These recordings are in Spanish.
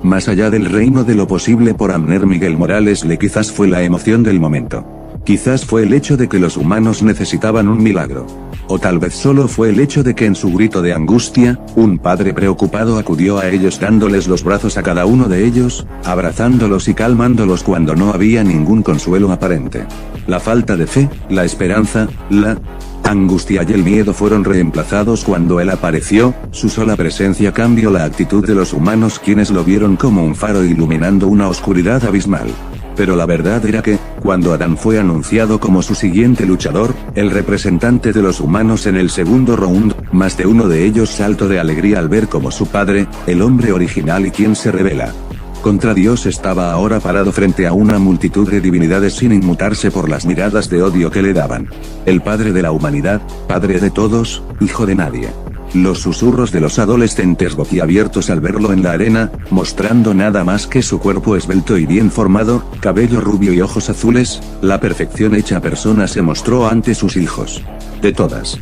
Más allá del reino de lo posible por Abner Miguel Morales quizás fue la emoción del momento. Quizás fue el hecho de que los humanos necesitaban un milagro. O tal vez solo fue el hecho de que en su grito de angustia, un padre preocupado acudió a ellos dándoles los brazos a cada uno de ellos, abrazándolos y calmándolos cuando no había ningún consuelo aparente. La falta de fe, la esperanza, la angustia y el miedo fueron reemplazados cuando él apareció, su sola presencia cambió la actitud de los humanos quienes lo vieron como un faro iluminando una oscuridad abismal. Pero la verdad era que, cuando Adán fue anunciado como su siguiente luchador, el representante de los humanos en el segundo round, más de uno de ellos saltó de alegría al ver como su padre, el hombre original y quien se revela contra Dios estaba ahora parado frente a una multitud de divinidades sin inmutarse por las miradas de odio que le daban. El padre de la humanidad, padre de todos, hijo de nadie. Los susurros de los adolescentes boquiabiertos al verlo en la arena, mostrando nada más que su cuerpo esbelto y bien formado, cabello rubio y ojos azules, la perfección hecha persona se mostró ante sus hijos. De todas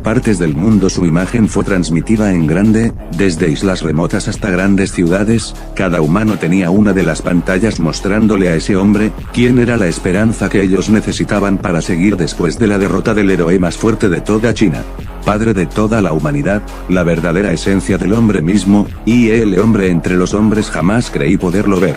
partes del mundo su imagen fue transmitida en grande, desde islas remotas hasta grandes ciudades, cada humano tenía una de las pantallas mostrándole a ese hombre, quién era la esperanza que ellos necesitaban para seguir después de la derrota del héroe más fuerte de toda China. Padre de toda la humanidad, la verdadera esencia del hombre mismo, y el hombre entre los hombres jamás creí poderlo ver.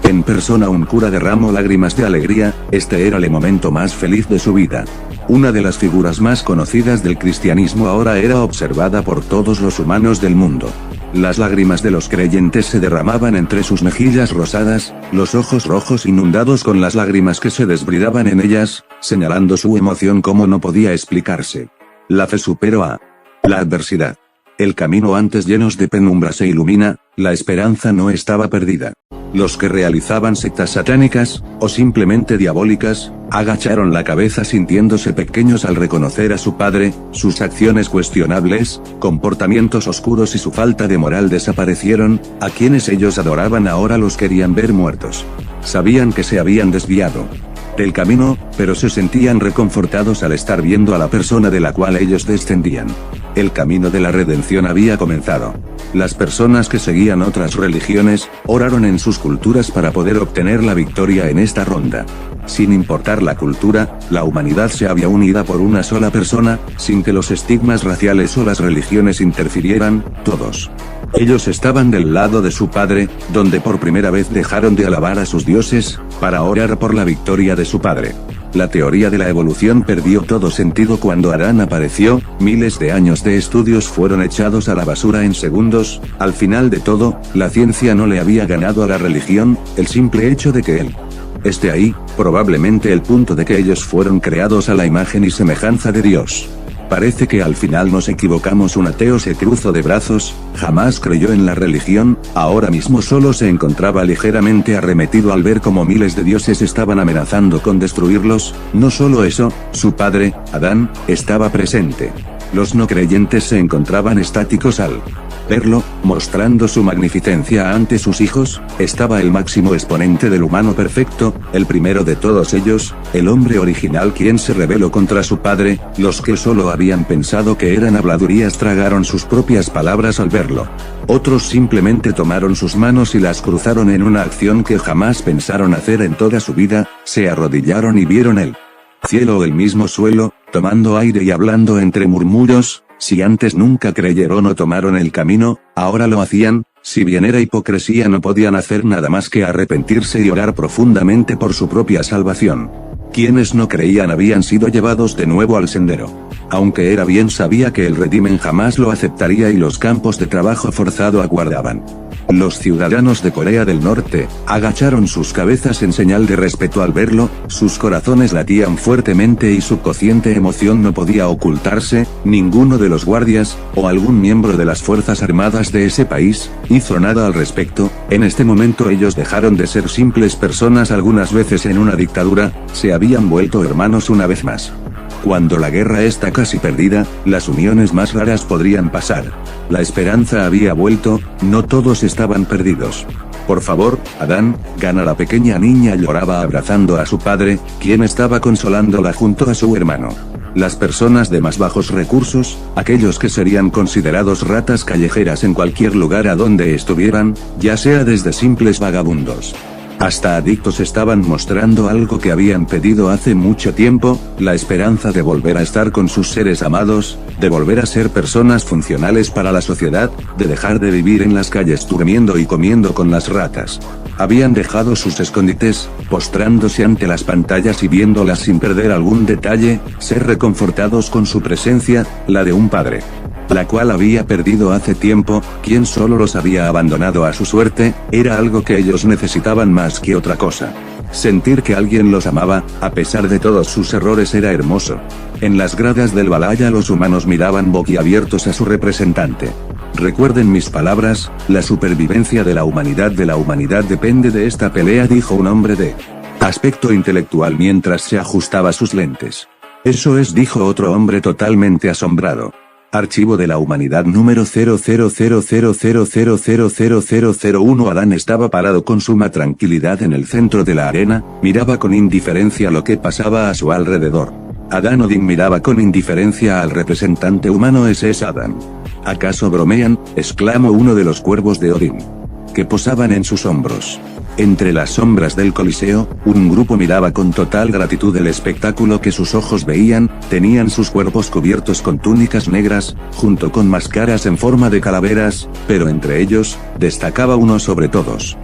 En persona un cura derramó lágrimas de alegría, este era el momento más feliz de su vida. Una de las figuras más conocidas del cristianismo ahora era observada por todos los humanos del mundo. Las lágrimas de los creyentes se derramaban entre sus mejillas rosadas, los ojos rojos inundados con las lágrimas que se desbridaban en ellas, señalando su emoción como no podía explicarse. La fe superó a la adversidad. El camino antes llenos de penumbra se ilumina, la esperanza no estaba perdida. Los que realizaban sectas satánicas, o simplemente diabólicas, agacharon la cabeza sintiéndose pequeños al reconocer a su padre, sus acciones cuestionables, comportamientos oscuros y su falta de moral desaparecieron, a quienes ellos adoraban ahora los querían ver muertos. Sabían que se habían desviado del camino, pero se sentían reconfortados al estar viendo a la persona de la cual ellos descendían. El camino de la redención había comenzado. Las personas que seguían otras religiones, oraron en sus culturas para poder obtener la victoria en esta ronda. Sin importar la cultura, la humanidad se había unida por una sola persona, sin que los estigmas raciales o las religiones interfirieran, todos. Ellos estaban del lado de su padre, donde por primera vez dejaron de alabar a sus dioses, para orar por la victoria de su padre. La teoría de la evolución perdió todo sentido cuando Adán apareció, miles de años de estudios fueron echados a la basura en segundos, al final de todo, la ciencia no le había ganado a la religión, el simple hecho de que él esté ahí, probablemente el punto de que ellos fueron creados a la imagen y semejanza de Dios. Parece que al final nos equivocamos. Un ateo se cruzó de brazos, jamás creyó en la religión, ahora mismo solo se encontraba ligeramente arremetido al ver cómo miles de dioses estaban amenazando con destruirlos. No solo eso, su padre, Adán, estaba presente. Los no creyentes se encontraban estáticos al verlo, mostrando su magnificencia ante sus hijos. Estaba el máximo exponente del humano perfecto, el primero de todos ellos, el hombre original quien se rebeló contra su padre. Los que solo habían pensado que eran habladurías tragaron sus propias palabras al verlo. Otros simplemente tomaron sus manos y las cruzaron en una acción que jamás pensaron hacer en toda su vida, se arrodillaron y vieron el cielo o el mismo suelo, tomando aire y hablando entre murmullos. Si antes nunca creyeron o tomaron el camino, ahora lo hacían. Si bien era hipocresía, no podían hacer nada más que arrepentirse y orar profundamente por su propia salvación. Quienes no creían habían sido llevados de nuevo al sendero. Aunque era bien sabía que el régimen jamás lo aceptaría y los campos de trabajo forzado aguardaban. Los ciudadanos de Corea del Norte agacharon sus cabezas en señal de respeto al verlo, sus corazones latían fuertemente y su cociente emoción no podía ocultarse. Ninguno de los guardias, o algún miembro de las fuerzas armadas de ese país, hizo nada al respecto. En este momento ellos dejaron de ser simples personas algunas veces en una dictadura, se habían vuelto hermanos una vez más. Cuando la guerra está casi perdida, las uniones más raras podrían pasar. La esperanza había vuelto, no todos estaban perdidos. Por favor, Adán, gana. La pequeña niña lloraba abrazando a su padre, quien estaba consolándola junto a su hermano. Las personas de más bajos recursos, aquellos que serían considerados ratas callejeras en cualquier lugar a donde estuvieran, ya sea desde simples vagabundos hasta adictos, estaban mostrando algo que habían pedido hace mucho tiempo, la esperanza de volver a estar con sus seres amados, de volver a ser personas funcionales para la sociedad, de dejar de vivir en las calles durmiendo y comiendo con las ratas. Habían dejado sus escondites, postrándose ante las pantallas y viéndolas sin perder algún detalle, ser reconfortados con su presencia, la de un padre, la cual había perdido hace tiempo, quien solo los había abandonado a su suerte, era algo que ellos necesitaban más que otra cosa. Sentir que alguien los amaba, a pesar de todos sus errores, era hermoso. En las gradas del Valhalla los humanos miraban boquiabiertos a su representante. Recuerden mis palabras, la supervivencia de la humanidad depende de esta pelea, dijo un hombre de aspecto intelectual mientras se ajustaba sus lentes. Eso es, dijo otro hombre totalmente asombrado. Archivo de la humanidad número 0000000001. Adán estaba parado con suma tranquilidad en el centro de la arena, miraba con indiferencia lo que pasaba a su alrededor. Adán Odin miraba con indiferencia al representante humano. ¿Ese es Adán? ¿Acaso bromean?, exclamó uno de los cuervos de Odin, que posaban en sus hombros. Entre las sombras del Coliseo, un grupo miraba con total gratitud el espectáculo que sus ojos veían, tenían sus cuerpos cubiertos con túnicas negras, junto con máscaras en forma de calaveras, pero entre ellos, destacaba uno sobre todos.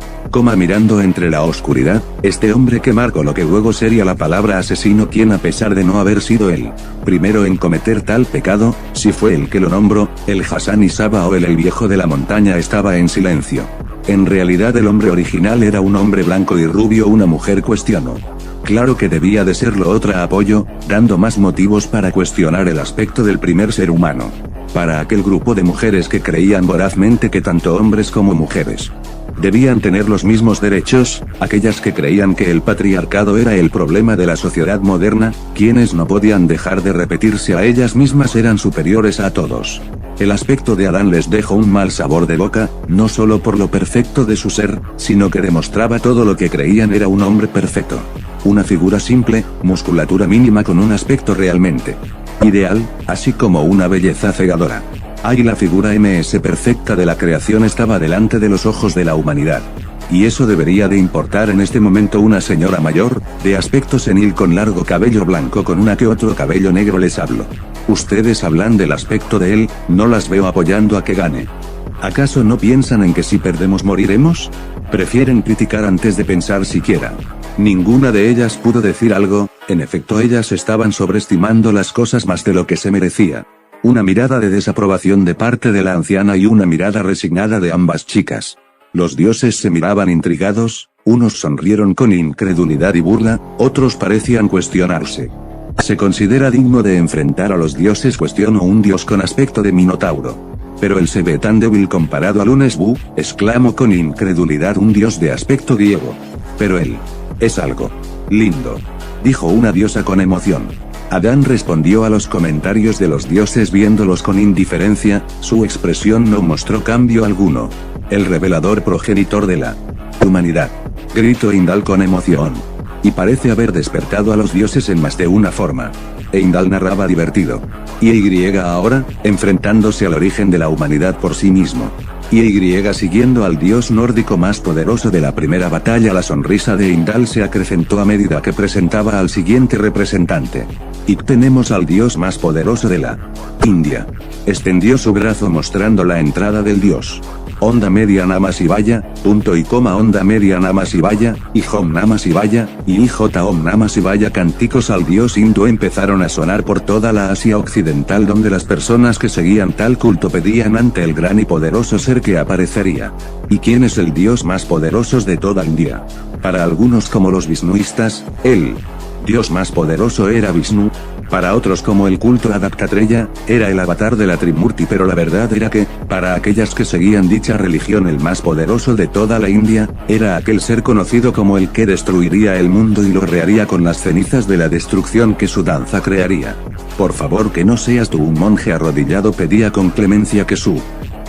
Mirando entre la oscuridad, este hombre que marcó lo que luego sería la palabra asesino, quien a pesar de no haber sido el primero en cometer tal pecado, si fue el que lo nombró, el Hassan Isaba o el viejo de la montaña, estaba en silencio. En realidad el hombre original era un hombre blanco y rubio. Una mujer cuestionó. Claro que debía de serlo. Otra apoyó, dando más motivos para cuestionar el aspecto del primer ser humano. Para aquel grupo de mujeres que creían vorazmente que tanto hombres como mujeres debían tener los mismos derechos, aquellas que creían que el patriarcado era el problema de la sociedad moderna, quienes no podían dejar de repetirse a ellas mismas eran superiores a todos. El aspecto de Adán les dejó un mal sabor de boca, no solo por lo perfecto de su ser, sino que demostraba todo lo que creían era un hombre perfecto. Una figura simple, musculatura mínima con un aspecto realmente ideal, así como una belleza cegadora. Ahí la figura perfecta de la creación estaba delante de los ojos de la humanidad. Y eso debería de importar en este momento. Una señora mayor, de aspecto senil con largo cabello blanco con una que otro cabello negro. Les hablo. Ustedes hablan del aspecto de él, no las veo apoyando a que gane. ¿Acaso no piensan en que si perdemos moriremos? Prefieren criticar antes de pensar siquiera. Ninguna de ellas pudo decir algo, en efecto ellas estaban sobreestimando las cosas más de lo que se merecía. Una mirada de desaprobación de parte de la anciana y una mirada resignada de ambas chicas. Los dioses se miraban intrigados, unos sonrieron con incredulidad y burla, otros parecían cuestionarse. ¿Se considera digno de enfrentar a los dioses?, cuestionó un dios con aspecto de minotauro. Pero él se ve tan débil comparado a Lunesbu, exclamó con incredulidad un dios de aspecto griego. Pero él es algo lindo, dijo una diosa con emoción. Adán respondió a los comentarios de los dioses viéndolos con indiferencia, su expresión no mostró cambio alguno. El revelador progenitor de la humanidad, gritó Heimdall con emoción. Y parece haber despertado a los dioses en más de una forma. Heimdall narraba divertido. Y ahora, enfrentándose al origen de la humanidad por sí mismo. Y siguiendo al dios nórdico más poderoso de la primera batalla. La sonrisa de Heimdall se acrecentó a medida que presentaba al siguiente representante. Y tenemos al dios más poderoso de la India. Extendió su brazo mostrando la entrada del dios. Onda media Namah Shivaya, punto y coma, onda media Namah Shivaya, y Om Namah Shivaya, y IJ Om Namah Shivaya. Cánticos al dios hindú empezaron a sonar por toda la Asia occidental, donde las personas que seguían tal culto pedían ante el gran y poderoso ser que aparecería. ¿Y quién es el dios más poderoso de toda India? Para algunos, como los visnuistas, el dios más poderoso era Vishnu. Para otros, como el culto a Dattatreya, era el avatar de la Trimurti. Pero la verdad era que, para aquellas que seguían dicha religión, el más poderoso de toda la India, era aquel ser conocido como el que destruiría el mundo y lo reharía con las cenizas de la destrucción que su danza crearía. Por favor, que no seas tú un monje arrodillado, pedía con clemencia que su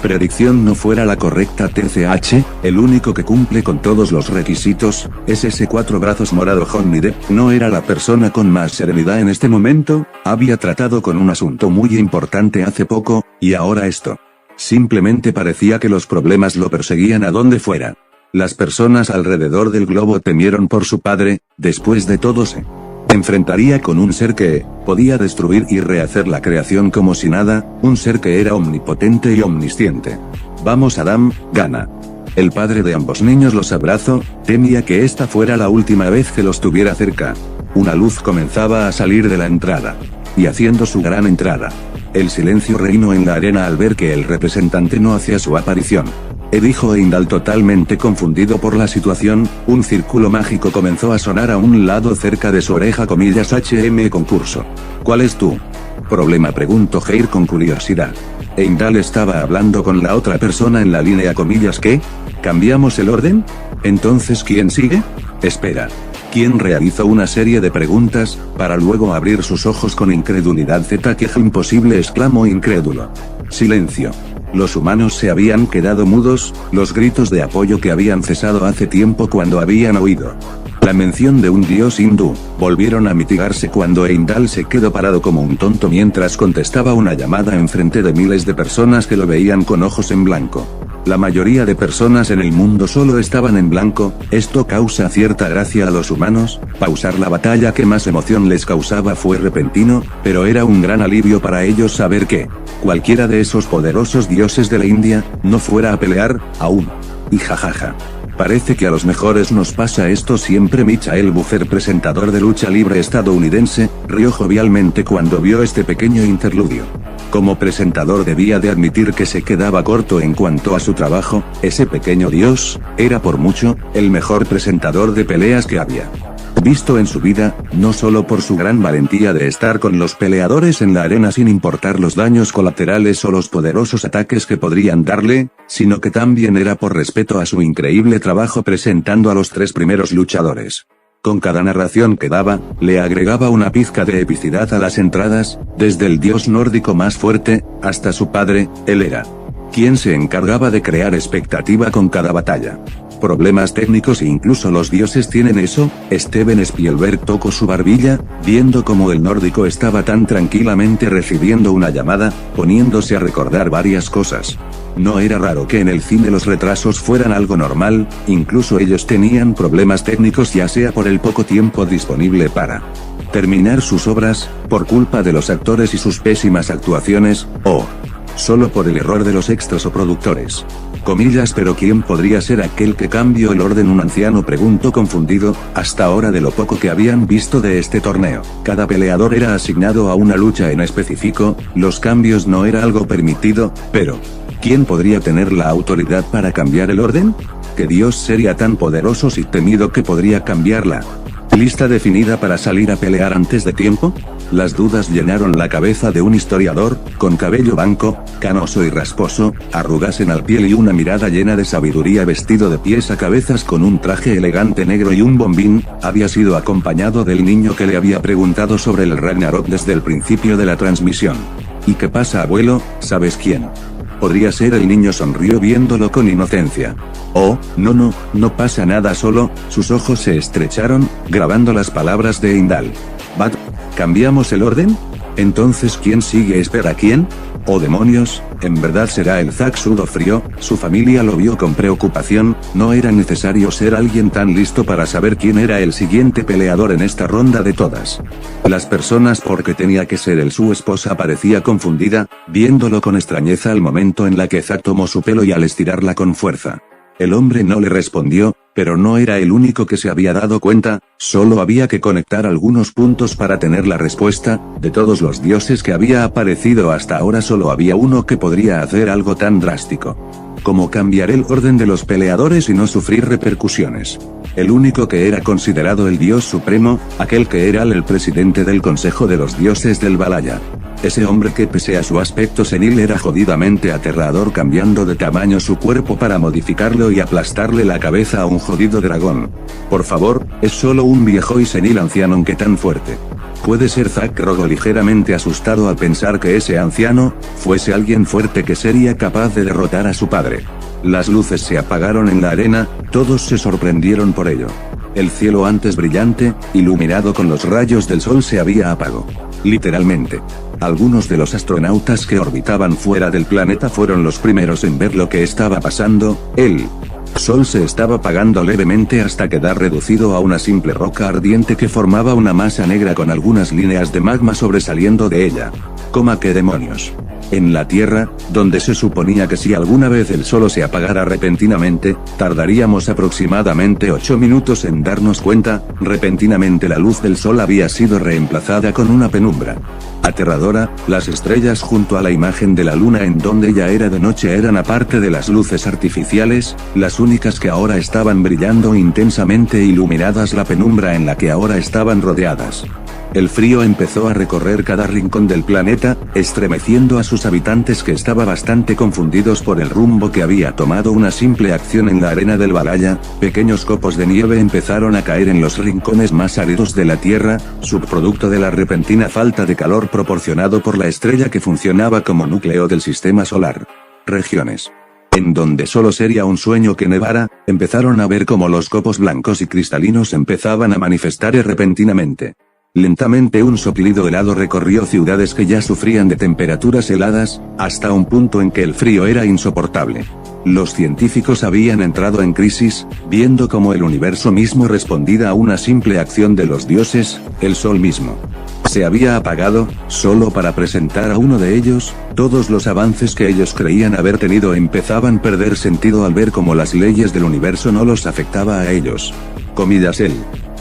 Predicción no fuera la correcta. TCH, el único que cumple con todos los requisitos, es ese cuatro brazos morado. Johnny Depp no era la persona con más serenidad en este momento, había tratado con un asunto muy importante hace poco, y ahora esto. Simplemente parecía que los problemas lo perseguían a donde fuera. Las personas alrededor del globo temieron por su padre, después de todo se enfrentaría con un ser que podía destruir y rehacer la creación como si nada, un ser que era omnipotente y omnisciente. Vamos Adam, gana. El padre de ambos niños los abrazó, temía que esta fuera la última vez que los tuviera cerca. Una luz comenzaba a salir de la entrada. Y haciendo su gran entrada. El silencio reinó en la arena al ver que el representante no hacía su aparición. Dijo Heimdall totalmente confundido por la situación, un círculo mágico comenzó a sonar a un lado cerca de su oreja. HM concurso. ¿Cuál es tu problema? Preguntó Jair con curiosidad. Heimdall estaba hablando con la otra persona en la línea. ¿Qué? ¿Cambiamos el orden? Entonces ¿quién sigue? Espera. ¿Quién realizó una serie de preguntas, para luego abrir sus ojos con incredulidad? ¿Qué imposible? Exclamó incrédulo. Silencio. Los humanos se habían quedado mudos, los gritos de apoyo que habían cesado hace tiempo cuando habían oído la mención de un dios hindú, volvieron a mitigarse cuando Heimdall se quedó parado como un tonto mientras contestaba una llamada enfrente de miles de personas que lo veían con ojos en blanco. La mayoría de personas en el mundo solo estaban en blanco, esto causa cierta gracia a los humanos. Pausar la batalla que más emoción les causaba fue repentino, pero era un gran alivio para ellos saber que cualquiera de esos poderosos dioses de la India no fuera a pelear, aún. Y jajaja. Parece que a los mejores nos pasa esto siempre. Michael Buffer, presentador de lucha libre estadounidense, rió jovialmente cuando vio este pequeño interludio. Como presentador debía de admitir que se quedaba corto en cuanto a su trabajo, ese pequeño dios, era por mucho, el mejor presentador de peleas que había visto en su vida, no solo por su gran valentía de estar con los peleadores en la arena sin importar los daños colaterales o los poderosos ataques que podrían darle, sino que también era por respeto a su increíble trabajo presentando a los tres primeros luchadores. Con cada narración que daba, le agregaba una pizca de epicidad a las entradas, desde el dios nórdico más fuerte, hasta su padre, él era quien se encargaba de crear expectativa con cada batalla. Problemas técnicos e incluso los dioses tienen eso. Steven Spielberg tocó su barbilla, viendo cómo el nórdico estaba tan tranquilamente recibiendo una llamada, poniéndose a recordar varias cosas. No era raro que en el cine los retrasos fueran algo normal, incluso ellos tenían problemas técnicos ya sea por el poco tiempo disponible para terminar sus obras, por culpa de los actores y sus pésimas actuaciones, o solo por el error de los extras o productores. Comillas, pero ¿quién podría ser aquel que cambió el orden? Un anciano preguntó confundido, hasta ahora de lo poco que habían visto de este torneo. Cada peleador era asignado a una lucha en específico, los cambios no era algo permitido, pero ¿quién podría tener la autoridad para cambiar el orden? ¿Qué dios sería tan poderoso y temido que podría cambiarla? ¿Lista definida para salir a pelear antes de tiempo? Las dudas llenaron la cabeza de un historiador, con cabello blanco, canoso y rasposo, arrugas en la piel y una mirada llena de sabiduría, vestido de pies a cabezas con un traje elegante negro y un bombín. Había sido acompañado del niño que le había preguntado sobre el Ragnarok desde el principio de la transmisión. ¿Y qué pasa, abuelo? ¿Sabes quién podría ser? El niño sonrió viéndolo con inocencia. Oh, no pasa nada. Solo, sus ojos se estrecharon, grabando las palabras de Heimdall. ¿Cambiamos el orden? Entonces ¿quién sigue? ¿Espera quién? ¡Oh demonios! En verdad será el Zack sudó frío, su familia lo vio con preocupación, no era necesario ser alguien tan listo para saber quién era el siguiente peleador en esta ronda de todas las personas, porque tenía que ser él. Su esposa parecía confundida, viéndolo con extrañeza al momento en la que Zack tomó su pelo y al estirarla con fuerza. El hombre no le respondió, pero no era el único que se había dado cuenta, solo había que conectar algunos puntos para tener la respuesta. De todos los dioses que había aparecido hasta ahora solo había uno que podría hacer algo tan drástico como cambiar el orden de los peleadores y no sufrir repercusiones. El único que era considerado el dios supremo, aquel que era el presidente del Consejo de los Dioses del Valhalla. Ese hombre que pese a su aspecto senil era jodidamente aterrador, cambiando de tamaño su cuerpo para modificarlo y aplastarle la cabeza a un jodido dragón. Por favor, es solo un viejo y senil anciano, aunque tan fuerte. Puede ser Zack rogó ligeramente asustado al pensar que ese anciano fuese alguien fuerte que sería capaz de derrotar a su padre. Las luces se apagaron en la arena, todos se sorprendieron por ello. El cielo antes brillante, iluminado con los rayos del sol, se había apagado. Literalmente. Algunos de los astronautas que orbitaban fuera del planeta fueron los primeros en ver lo que estaba pasando. El sol se estaba apagando levemente hasta quedar reducido a una simple roca ardiente que formaba una masa negra con algunas líneas de magma sobresaliendo de ella. ¿Qué demonios? En la Tierra, donde se suponía que si alguna vez el sol se apagara repentinamente, tardaríamos aproximadamente 8 minutos en darnos cuenta, repentinamente la luz del sol había sido reemplazada con una penumbra aterradora. Las estrellas junto a la imagen de la luna en donde ya era de noche eran, aparte de las luces artificiales, las únicas que ahora estaban brillando intensamente iluminadas la penumbra en la que ahora estaban rodeadas. El frío empezó a recorrer cada rincón del planeta, estremeciendo a sus habitantes, que estaban bastante confundidos por el rumbo que había tomado una simple acción en la arena del Valhalla. Pequeños copos de nieve empezaron a caer en los rincones más áridos de la Tierra, subproducto de la repentina falta de calor proporcionado por la estrella que funcionaba como núcleo del sistema solar. Regiones en donde solo sería un sueño que nevara, empezaron a ver cómo los copos blancos y cristalinos empezaban a manifestar repentinamente. Lentamente un soplido helado recorrió ciudades que ya sufrían de temperaturas heladas, hasta un punto en que el frío era insoportable. Los científicos habían entrado en crisis, viendo cómo el universo mismo respondía a una simple acción de los dioses, el sol mismo. Se había apagado, solo para presentar a uno de ellos. Todos los avances que ellos creían haber tenido empezaban a perder sentido al ver cómo las leyes del universo no los afectaba a ellos. Él.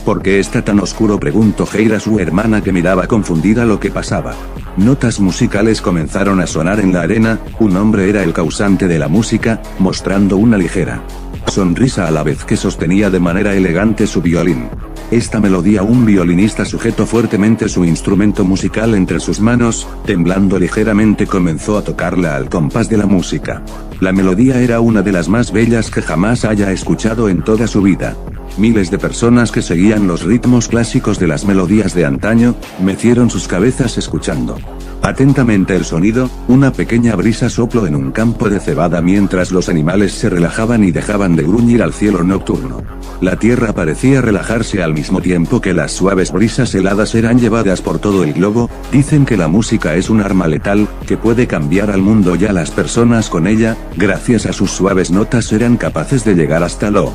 ¿Por qué está tan oscuro?, preguntó Heira a su hermana, que miraba confundida lo que pasaba. Notas musicales comenzaron a sonar en la arena. Un hombre era el causante de la música, mostrando una ligera sonrisa a la vez que sostenía de manera elegante su violín. Esta melodía, un violinista sujetó fuertemente su instrumento musical entre sus manos, temblando ligeramente comenzó a tocarla al compás de la música. La melodía era una de las más bellas que jamás haya escuchado en toda su vida. Miles de personas que seguían los ritmos clásicos de las melodías de antaño, mecieron sus cabezas escuchando atentamente el sonido. Una pequeña brisa sopló en un campo de cebada mientras los animales se relajaban y dejaban de gruñir al cielo nocturno. La tierra parecía relajarse al mismo tiempo que las suaves brisas heladas eran llevadas por todo el globo. Dicen que la música es un arma letal, que puede cambiar al mundo, y a las personas con ella, gracias a sus suaves notas, eran capaces de llegar hasta lo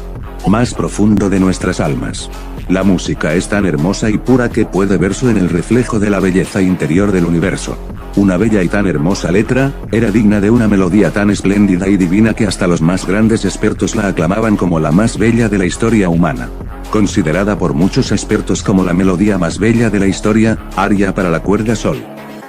más profundo de nuestras almas. La música es tan hermosa y pura que puede verse en el reflejo de la belleza interior del universo. Una bella y tan hermosa letra, era digna de una melodía tan espléndida y divina que hasta los más grandes expertos la aclamaban como la más bella de la historia humana. Considerada por muchos expertos como la melodía más bella de la historia, Aria para la cuerda Sol.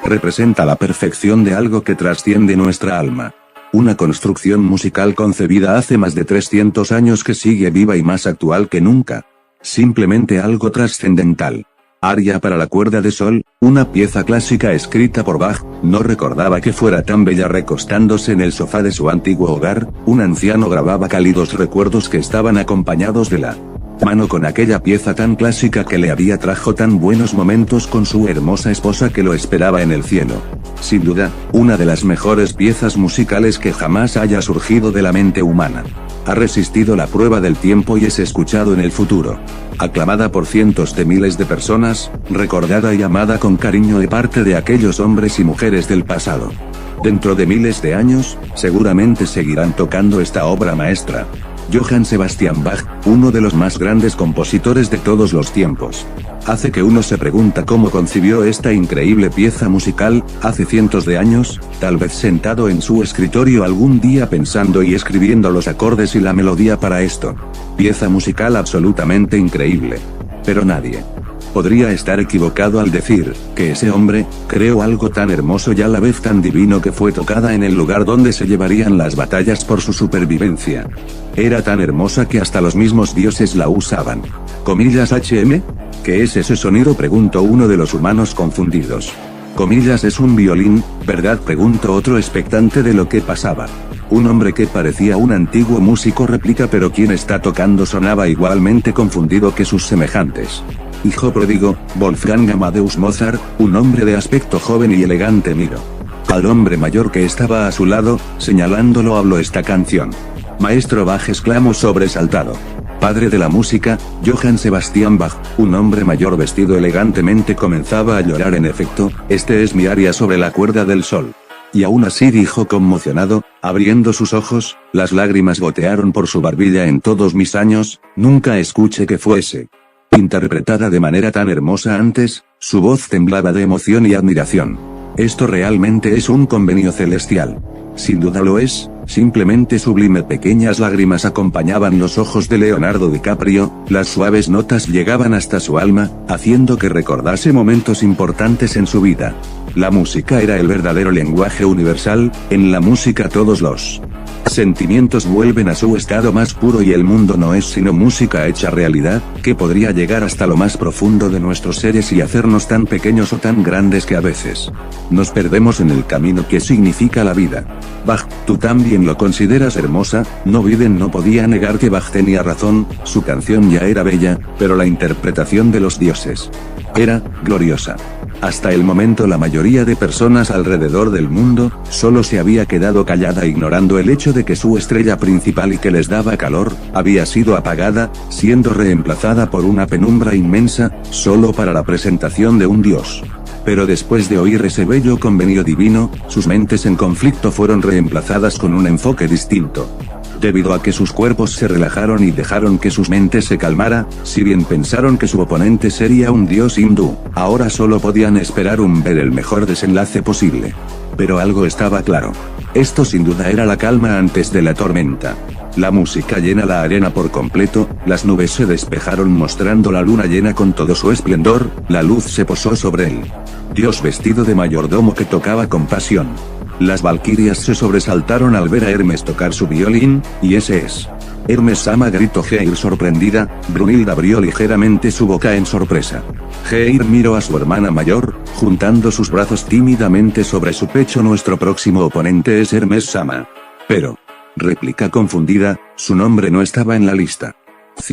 Representa la perfección de algo que trasciende nuestra alma. Una construcción musical concebida hace más de 300 años que sigue viva y más actual que nunca. Simplemente algo trascendental. Aria para la cuerda de Sol, una pieza clásica escrita por Bach. No recordaba que fuera tan bella. Recostándose en el sofá de su antiguo hogar, un anciano grababa cálidos recuerdos que estaban acompañados de la mano con aquella pieza tan clásica que le había trajo tan buenos momentos con su hermosa esposa que lo esperaba en el cielo. Sin duda, una de las mejores piezas musicales que jamás haya surgido de la mente humana. Ha resistido la prueba del tiempo y es escuchado en el futuro. Aclamada por cientos de miles de personas, recordada y amada con cariño de parte de aquellos hombres y mujeres del pasado. Dentro de miles de años, seguramente seguirán tocando esta obra maestra. Johann Sebastian Bach, uno de los más grandes compositores de todos los tiempos. Hace que uno se pregunta cómo concibió esta increíble pieza musical, hace cientos de años, tal vez sentado en su escritorio algún día pensando y escribiendo los acordes y la melodía para esto. Pieza musical absolutamente increíble. Pero nadie podría estar equivocado al decir que ese hombre creó algo tan hermoso y a la vez tan divino que fue tocada en el lugar donde se llevarían las batallas por su supervivencia. Era tan hermosa que hasta los mismos dioses la usaban. ¿HM? ¿Qué es ese sonido?, preguntó uno de los humanos confundidos. Comillas, es un violín, ¿verdad?, preguntó otro expectante de lo que pasaba. Un hombre que parecía un antiguo músico replica, pero quien está tocando sonaba igualmente confundido que sus semejantes. Hijo pródigo, Wolfgang Amadeus Mozart, un hombre de aspecto joven y elegante, miró al hombre mayor que estaba a su lado, señalándolo. Habló esta canción. Maestro Bach, exclamó sobresaltado. Padre de la música, Johann Sebastian Bach, un hombre mayor vestido elegantemente, comenzaba a llorar. En efecto, este es mi aria sobre la cuerda del sol. Y aún así, dijo conmocionado, abriendo sus ojos, las lágrimas gotearon por su barbilla. En todos mis años, nunca escuché que fuese interpretada de manera tan hermosa antes. Su voz temblaba de emoción y admiración. Esto realmente es un convenio celestial. Sin duda lo es, simplemente sublime. Pequeñas lágrimas acompañaban los ojos de Leonardo DiCaprio, las suaves notas llegaban hasta su alma, haciendo que recordase momentos importantes en su vida. La música era el verdadero lenguaje universal. En la música todos los sentimientos vuelven a su estado más puro y el mundo no es sino música hecha realidad, que podría llegar hasta lo más profundo de nuestros seres y hacernos tan pequeños o tan grandes que a veces nos perdemos en el camino que significa la vida. Bach, ¿tú también lo consideras hermosa? No. Biden no podía negar que Bach tenía razón, su canción ya era bella, pero la interpretación de los dioses era gloriosa. Hasta el momento la mayoría de personas alrededor del mundo, solo se había quedado callada ignorando el hecho de que su estrella principal y que les daba calor, había sido apagada, siendo reemplazada por una penumbra inmensa, solo para la presentación de un dios. Pero después de oír ese bello convenio divino, sus mentes en conflicto fueron reemplazadas con un enfoque distinto. Debido a que sus cuerpos se relajaron y dejaron que sus mentes se calmara, si bien pensaron que su oponente sería un dios hindú, ahora solo podían esperar ver el mejor desenlace posible. Pero algo estaba claro. Esto sin duda era la calma antes de la tormenta. La música llena la arena por completo, las nubes se despejaron mostrando la luna llena con todo su esplendor, la luz se posó sobre él. Dios vestido de mayordomo que tocaba con pasión. Las valquirias se sobresaltaron al ver a Hermes tocar su violín, y ese es Hermes Sama, gritó Geir sorprendida. Brunhilde abrió ligeramente su boca en sorpresa. Geir miró a su hermana mayor, juntando sus brazos tímidamente sobre su pecho. Nuestro próximo oponente es Hermes Sama. Pero, replica confundida, su nombre no estaba en la lista.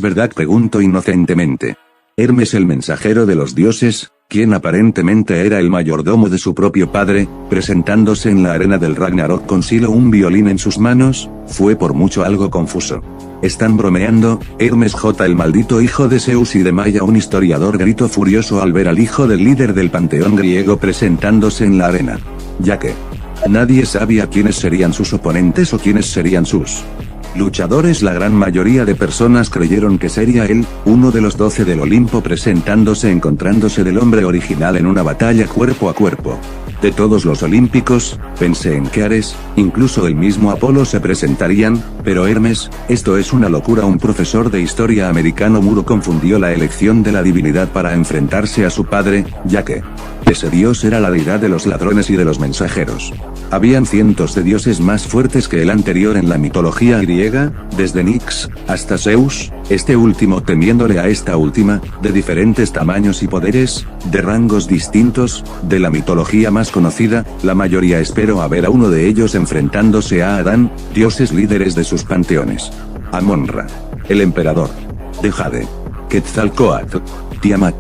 ¿Verdad?, preguntó inocentemente. Hermes, el mensajero de los dioses, quien aparentemente era el mayordomo de su propio padre, presentándose en la arena del Ragnarok con solo un violín en sus manos, fue por mucho algo confuso. ¿Están bromeando? Hermes J, el maldito hijo de Zeus y de Maya, un historiador gritó furioso al ver al hijo del líder del panteón griego presentándose en la arena. Ya que nadie sabía quiénes serían sus oponentes o quiénes serían sus luchadores. La gran mayoría de personas creyeron que sería él, uno de los 12 del Olimpo, encontrándose del hombre original en una batalla cuerpo a cuerpo. De todos los olímpicos, pensé en que Ares, incluso el mismo Apolo se presentarían, pero Hermes, esto es una locura. Un profesor de historia americano Muro confundió la elección de la divinidad para enfrentarse a su padre, ya que ese dios era la deidad de los ladrones y de los mensajeros. Habían cientos de dioses más fuertes que el anterior en la mitología griega, desde Nix hasta Zeus, este último temiéndole a esta última, de diferentes tamaños y poderes, de rangos distintos. De la mitología más conocida, la mayoría esperó a ver a uno de ellos enfrentándose a Adán, dioses líderes de sus panteones. Amon-Ra, el emperador de Jade, Quetzalcóatl, Tiamat.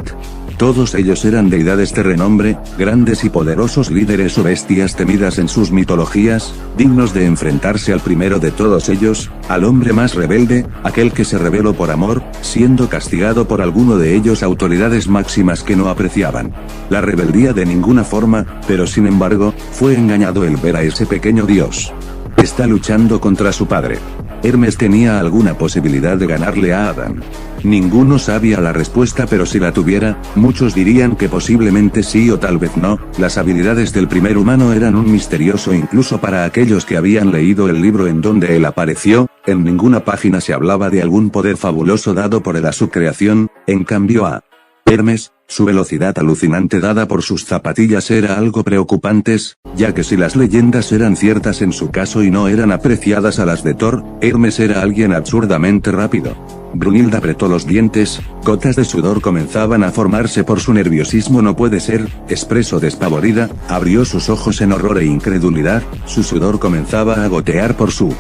Todos ellos eran deidades de renombre, grandes y poderosos líderes o bestias temidas en sus mitologías, dignos de enfrentarse al primero de todos ellos, al hombre más rebelde, aquel que se rebeló por amor, siendo castigado por alguno de ellos, autoridades máximas que no apreciaban la rebeldía de ninguna forma, pero sin embargo, fue engañado el ver a ese pequeño dios. Está luchando contra su padre. Hermes tenía alguna posibilidad de ganarle a Adán. Ninguno sabía la respuesta, pero si la tuviera, muchos dirían que posiblemente sí o tal vez no. Las habilidades del primer humano eran un misterioso incluso para aquellos que habían leído el libro en donde él apareció. En ninguna página se hablaba de algún poder fabuloso dado por él a su creación. En cambio a Hermes, su velocidad alucinante dada por sus zapatillas era algo preocupantes, ya que si las leyendas eran ciertas en su caso y no eran apreciadas a las de Thor, Hermes era alguien absurdamente rápido. Brunilda apretó los dientes, gotas de sudor comenzaban a formarse por su nerviosismo. No puede ser, expresó despavorida, abrió sus ojos en horror e incredulidad, su sudor comenzaba a gotear por su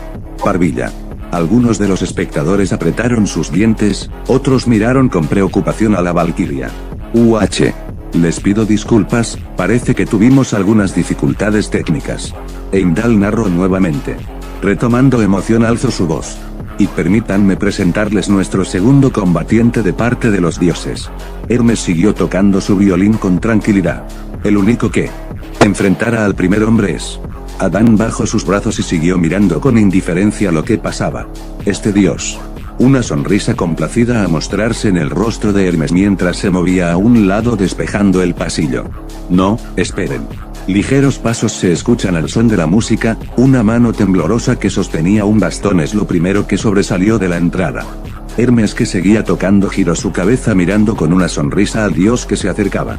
barbilla. Algunos de los espectadores apretaron sus dientes, otros miraron con preocupación a la valquiria. Les pido disculpas, parece que tuvimos algunas dificultades técnicas. Heimdall narró nuevamente. Retomando emoción alzó su voz. Y permítanme presentarles nuestro segundo combatiente de parte de los dioses. Hermes siguió tocando su violín con tranquilidad. El único que enfrentara al primer hombre es Adán. Bajó sus brazos y siguió mirando con indiferencia lo que pasaba. Este dios. Una sonrisa complacida a mostrarse en el rostro de Hermes mientras se movía a un lado despejando el pasillo. No, esperen. Ligeros pasos se escuchan al son de la música, una mano temblorosa que sostenía un bastón es lo primero que sobresalió de la entrada. Hermes, que seguía tocando, giró su cabeza mirando con una sonrisa al dios que se acercaba.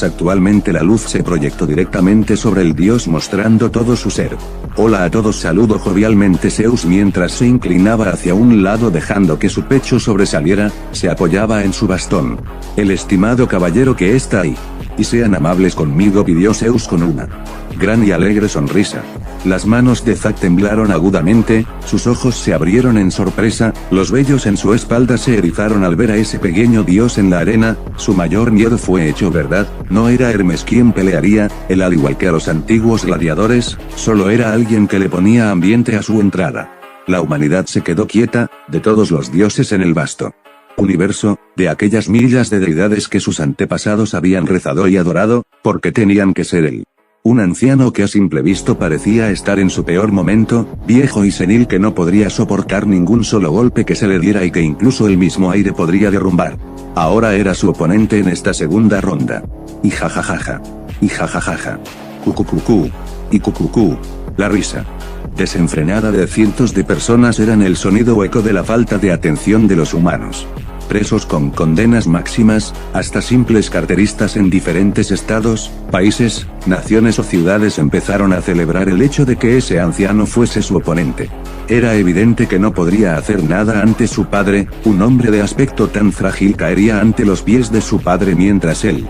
Actualmente la luz se proyectó directamente sobre el dios mostrando todo su ser. Hola a todos, saludó jovialmente Zeus mientras se inclinaba hacia un lado dejando que su pecho sobresaliera, se apoyaba en su bastón. El estimado caballero que está ahí. Y sean amables conmigo, pidió Zeus con una gran y alegre sonrisa. Las manos de Zack temblaron agudamente, sus ojos se abrieron en sorpresa, los vellos en su espalda se erizaron al ver a ese pequeño dios en la arena. Su mayor miedo fue hecho verdad, no era Hermes quien pelearía, él al igual que a los antiguos gladiadores, solo era alguien que le ponía ambiente a su entrada. La humanidad se quedó quieta, de todos los dioses en el vasto universo, de aquellas millas de deidades que sus antepasados habían rezado y adorado, porque tenían que ser él. Un anciano que a simple visto parecía estar en su peor momento, viejo y senil que no podría soportar ningún solo golpe que se le diera y que incluso el mismo aire podría derrumbar. Ahora era su oponente en esta segunda ronda. Y jajajaja. Y jajajaja. Cucucucú. Y cucucú. La risa desenfrenada de cientos de personas eran el sonido o eco de la falta de atención de los humanos. Presos con condenas máximas, hasta simples carteristas en diferentes estados, países, naciones o ciudades empezaron a celebrar el hecho de que ese anciano fuese su oponente. Era evidente que no podría hacer nada ante su padre, un hombre de aspecto tan frágil caería ante los pies de su padre mientras él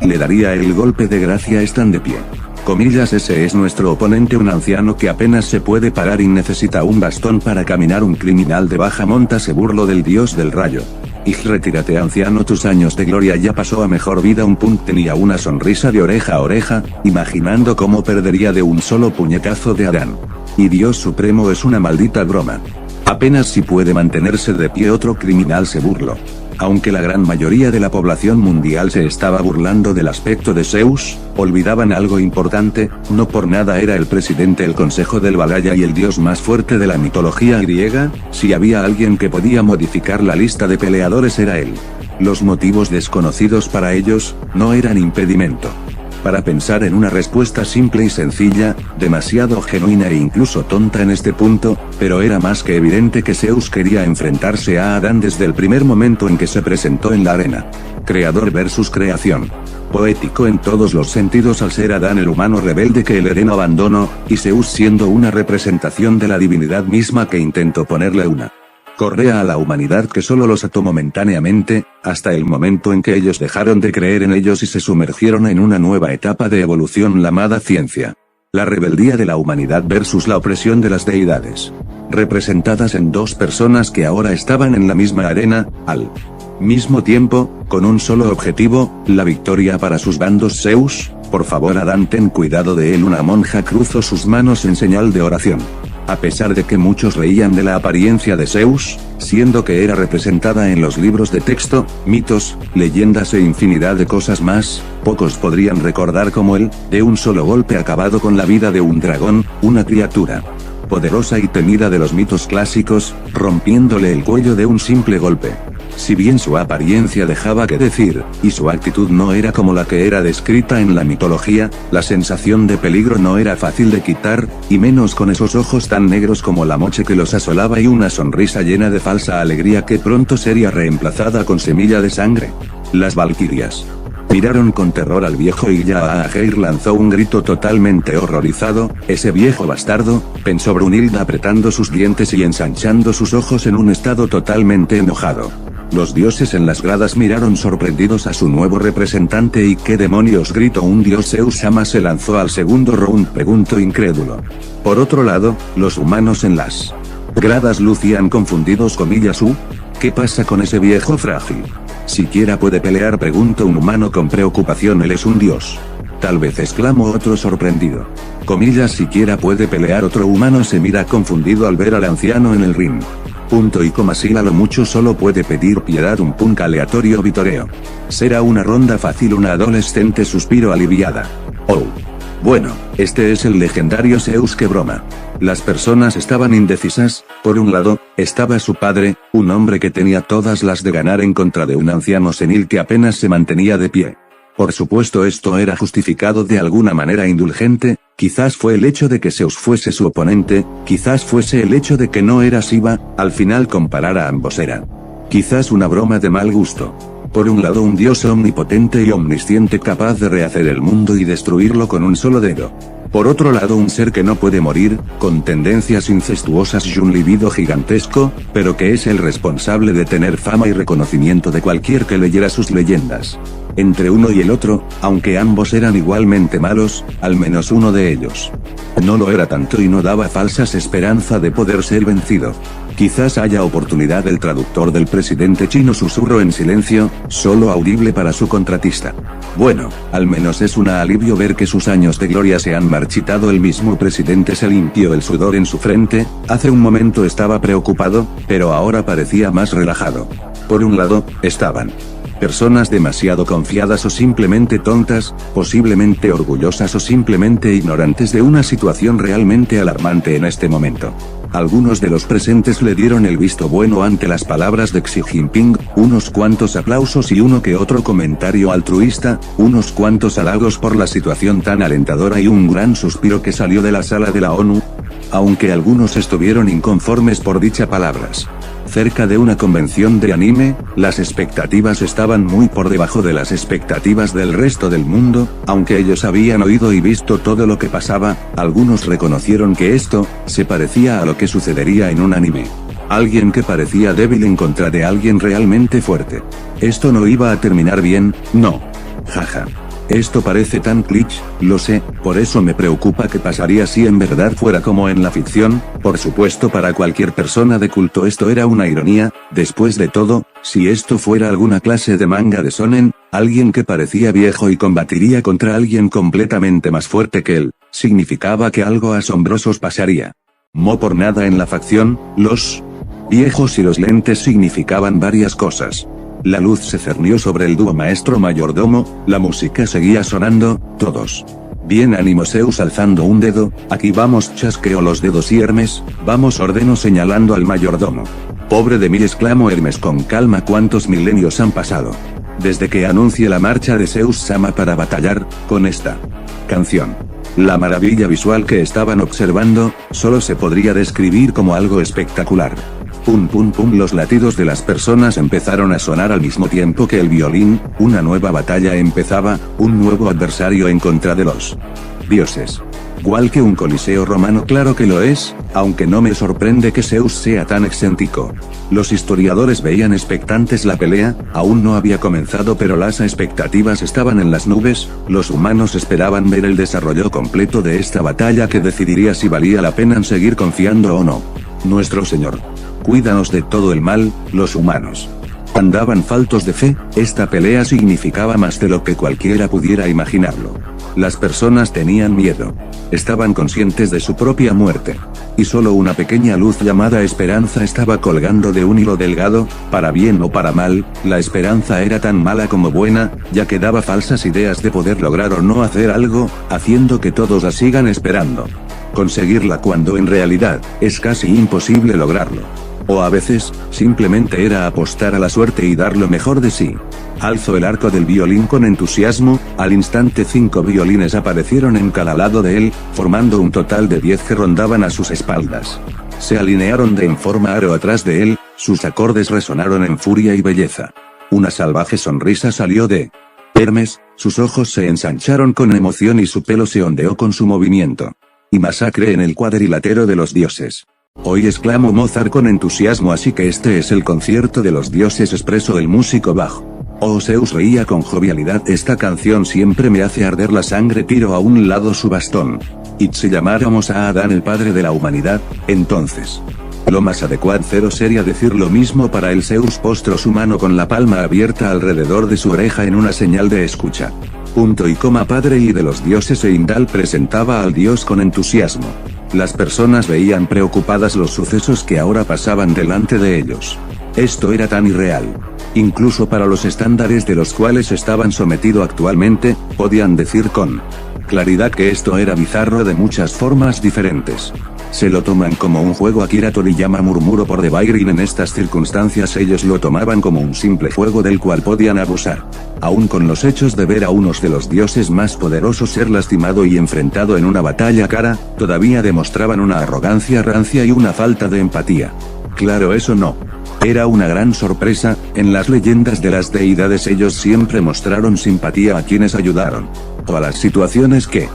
le daría el golpe de gracia. Están de pie. Comillas, ese es nuestro oponente, un anciano que apenas se puede parar y necesita un bastón para caminar. Un criminal de baja monta se burló del dios del rayo. Y retírate, anciano, tus años de gloria ya pasó a mejor vida. Un punk tenía una sonrisa de oreja a oreja, imaginando cómo perdería de un solo puñetazo de Adán. Y Dios Supremo es una maldita broma. Apenas si puede mantenerse de pie. Otro criminal se burló. Aunque la gran mayoría de la población mundial se estaba burlando del aspecto de Zeus, olvidaban algo importante, no por nada era el presidente del Consejo del Valhalla y el dios más fuerte de la mitología griega. Si había alguien que podía modificar la lista de peleadores era él. Los motivos desconocidos para ellos, no eran impedimento para pensar en una respuesta simple y sencilla, demasiado genuina e incluso tonta en este punto, pero era más que evidente que Zeus quería enfrentarse a Adán desde el primer momento en que se presentó en la arena. Creador versus creación. Poético en todos los sentidos al ser Adán el humano rebelde que el Edén abandonó, y Zeus siendo una representación de la divinidad misma que intentó ponerle una correa a la humanidad que solo los ató momentáneamente, hasta el momento en que ellos dejaron de creer en ellos y se sumergieron en una nueva etapa de evolución llamada ciencia. La rebeldía de la humanidad versus la opresión de las deidades. Representadas en dos personas que ahora estaban en la misma arena, al mismo tiempo, con un solo objetivo, la victoria para sus bandos. Zeus, por favor Adán, ten cuidado de él. Una monja cruzó sus manos en señal de oración. A pesar de que muchos reían de la apariencia de Zeus, siendo que era representada en los libros de texto, mitos, leyendas e infinidad de cosas más, pocos podrían recordar cómo él, de un solo golpe, acabado con la vida de un dragón, una criatura poderosa y temida de los mitos clásicos, rompiéndole el cuello de un simple golpe. Si bien su apariencia dejaba que decir, y su actitud no era como la que era descrita en la mitología, la sensación de peligro no era fácil de quitar, y menos con esos ojos tan negros como la noche que los asolaba y una sonrisa llena de falsa alegría que pronto sería reemplazada con semilla de sangre. Las valquirias. Miraron con terror al viejo y Yahair lanzó un grito totalmente horrorizado. «Ese viejo bastardo», pensó Brunilda apretando sus dientes y ensanchando sus ojos en un estado totalmente enojado. Los dioses en las gradas miraron sorprendidos a su nuevo representante. ¿Y qué demonios? Gritó un dios. Zeus Sama se lanzó al segundo round, preguntó incrédulo. Por otro lado, los humanos en las gradas lucían confundidos. ¿Qué pasa con ese viejo frágil? ¿Siquiera puede pelear? Preguntó un humano con preocupación. Él es un dios. Tal vez, exclamó otro sorprendido. ¿Siquiera puede pelear? Otro humano se mira confundido al ver al anciano en el ring. Punto y coma. Si a lo mucho solo puede pedir piedad. Un punk aleatorio vitoreo. Será una ronda fácil. Una adolescente suspiró aliviada. Oh. Bueno, este es el legendario Zeus. ¡Qué broma! Las personas estaban indecisas. Por un lado, estaba su padre, un hombre que tenía todas las de ganar en contra de un anciano senil que apenas se mantenía de pie. Por supuesto, esto era justificado de alguna manera indulgente. Quizás fue el hecho de que Zeus fuese su oponente, quizás fuese el hecho de que no era Shiva. Al final comparar a ambos era quizás una broma de mal gusto. Por un lado, un dios omnipotente y omnisciente capaz de rehacer el mundo y destruirlo con un solo dedo. Por otro lado, un ser que no puede morir, con tendencias incestuosas y un libido gigantesco, pero que es el responsable de tener fama y reconocimiento de cualquier que leyera sus leyendas. Entre uno y el otro, aunque ambos eran igualmente malos, al menos uno de ellos no lo era tanto y no daba falsas esperanzas de poder ser vencido. Quizás haya oportunidad. El traductor del presidente chino susurró en silencio, solo audible para su contratista. Bueno, al menos es un alivio ver que sus años de gloria se han marchitado. El mismo presidente se limpió el sudor en su frente. Hace un momento estaba preocupado, pero ahora parecía más relajado. Por un lado, estaban personas demasiado confiadas o simplemente tontas, posiblemente orgullosas o simplemente ignorantes de una situación realmente alarmante en este momento. Algunos de los presentes le dieron el visto bueno ante las palabras de Xi Jinping, unos cuantos aplausos y uno que otro comentario altruista, unos cuantos halagos por la situación tan alentadora y un gran suspiro que salió de la sala de la ONU. Aunque algunos estuvieron inconformes por dichas palabras. Cerca de una convención de anime, las expectativas estaban muy por debajo de las expectativas del resto del mundo. Aunque ellos habían oído y visto todo lo que pasaba, algunos reconocieron que esto se parecía a lo que sucedería en un anime. Alguien que parecía débil en contra de alguien realmente fuerte. Esto no iba a terminar bien, no. Jaja. Esto parece tan cliché, lo sé, por eso me preocupa qué pasaría si en verdad fuera como en la ficción. Por supuesto, para cualquier persona de culto esto era una ironía. Después de todo, si esto fuera alguna clase de manga de shonen, alguien que parecía viejo y combatiría contra alguien completamente más fuerte que él, significaba que algo asombroso pasaría. No por nada en la facción, los viejos y los lentes significaban varias cosas. La luz se cernió sobre el dúo maestro mayordomo, la música seguía sonando, todos. Bien, ánimo. Zeus alzando un dedo, aquí vamos, chasqueó los dedos y Hermes, vamos, ordenó señalando al mayordomo. Pobre de mí, exclamó Hermes con calma. ¿Cuántos milenios han pasado desde que anuncie la marcha de Zeus Sama para batallar con esta canción? La maravilla visual que estaban observando, solo se podría describir como algo espectacular. Pum pum pum, los latidos de las personas empezaron a sonar al mismo tiempo que el violín. Una nueva batalla empezaba, un nuevo adversario en contra de los dioses. Igual que un coliseo romano, claro que lo es, aunque no me sorprende que Zeus sea tan excéntrico. Los historiadores veían expectantes la pelea, aún no había comenzado pero las expectativas estaban en las nubes. Los humanos esperaban ver el desarrollo completo de esta batalla que decidiría si valía la pena seguir confiando o no. Nuestro Señor, cuídanos de todo el mal. Los humanos andaban faltos de fe. Esta pelea significaba más de lo que cualquiera pudiera imaginarlo. Las personas tenían miedo. Estaban conscientes de su propia muerte. Y solo una pequeña luz llamada esperanza estaba colgando de un hilo delgado. Para bien o para mal, la esperanza era tan mala como buena, ya que daba falsas ideas de poder lograr o no hacer algo, haciendo que todos la sigan esperando. Conseguirla cuando en realidad, es casi imposible lograrlo. O a veces, simplemente era apostar a la suerte y dar lo mejor de sí. Alzó el arco del violín con entusiasmo, al instante 5 violines aparecieron en cada lado de él, formando un total de 10 que rondaban a sus espaldas. Se alinearon en forma aro atrás de él, sus acordes resonaron en furia y belleza. Una salvaje sonrisa salió de Hermes, sus ojos se ensancharon con emoción y su pelo se ondeó con su movimiento. Y masacre en el cuadrilátero de los dioses. Hoy, exclamó Mozart con entusiasmo, así que este es el concierto de los dioses, expresó el músico Bach. Oh, Zeus reía con jovialidad, esta canción siempre me hace arder la sangre. Tiró a un lado su bastón. Y si llamáramos a Adán el padre de la humanidad, entonces lo más adecuado sería decir lo mismo para el Zeus. Postró su mano con la palma abierta alrededor de su oreja en una señal de escucha. Punto y coma, padre y de los dioses. Heimdall presentaba al dios con entusiasmo. Las personas veían preocupadas los sucesos que ahora pasaban delante de ellos. Esto era tan irreal. Incluso para los estándares de los cuales estaban sometidos actualmente, podían decir con claridad que esto era bizarro de muchas formas diferentes. Se lo toman como un juego. Akira Toriyama murmuró por The Byron. En estas circunstancias ellos lo tomaban como un simple juego del cual podían abusar. Aún con los hechos de ver a unos de los dioses más poderosos ser lastimado y enfrentado en una batalla cara, todavía demostraban una arrogancia rancia y una falta de empatía. Claro, eso no era una gran sorpresa. En las leyendas de las deidades ellos siempre mostraron simpatía a quienes ayudaron, o a las situaciones que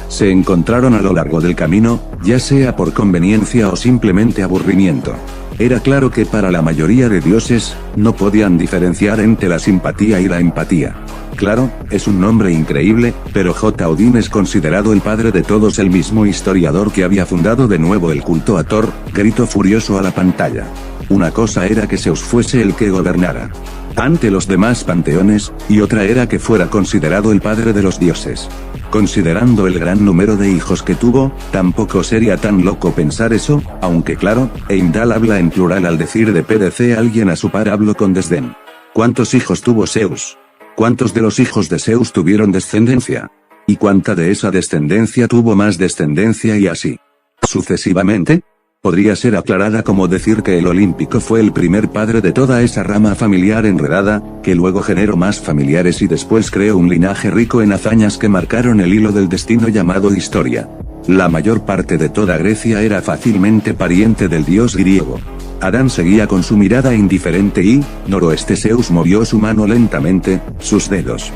se encontraron a lo largo del camino, ya sea por conveniencia o simplemente aburrimiento. Era claro que para la mayoría de dioses, no podían diferenciar entre la simpatía y la empatía. Claro, es un nombre increíble, pero J. Odín es considerado el padre de todos. El mismo historiador que había fundado de nuevo el culto a Thor, gritó furioso a la pantalla. Una cosa era que Zeus fuese el que gobernara ante los demás panteones, y otra era que fuera considerado el padre de los dioses. Considerando el gran número de hijos que tuvo, tampoco sería tan loco pensar eso, aunque claro, Heimdall habla en plural al decir de PDC alguien a su par. Habló con desdén. ¿Cuántos hijos tuvo Zeus? ¿Cuántos de los hijos de Zeus tuvieron descendencia? ¿Y cuánta de esa descendencia tuvo más descendencia y así sucesivamente? Podría ser aclarada como decir que el olímpico fue el primer padre de toda esa rama familiar enredada, que luego generó más familiares y después creó un linaje rico en hazañas que marcaron el hilo del destino llamado historia. La mayor parte de toda Grecia era fácilmente pariente del dios griego. Adán seguía con su mirada indiferente y, noroeste. Zeus movió su mano lentamente, sus dedos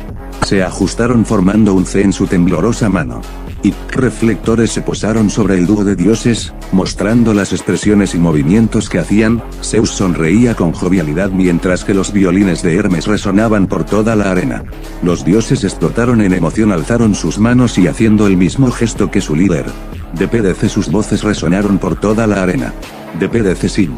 se ajustaron formando un C en su temblorosa mano. Y reflectores se posaron sobre el dúo de dioses, mostrando las expresiones y movimientos que hacían. Zeus sonreía con jovialidad mientras que los violines de Hermes resonaban por toda la arena. Los dioses explotaron en emoción, alzaron sus manos y haciendo el mismo gesto que su líder. De PDC sus voces resonaron por toda la arena. De PDC sin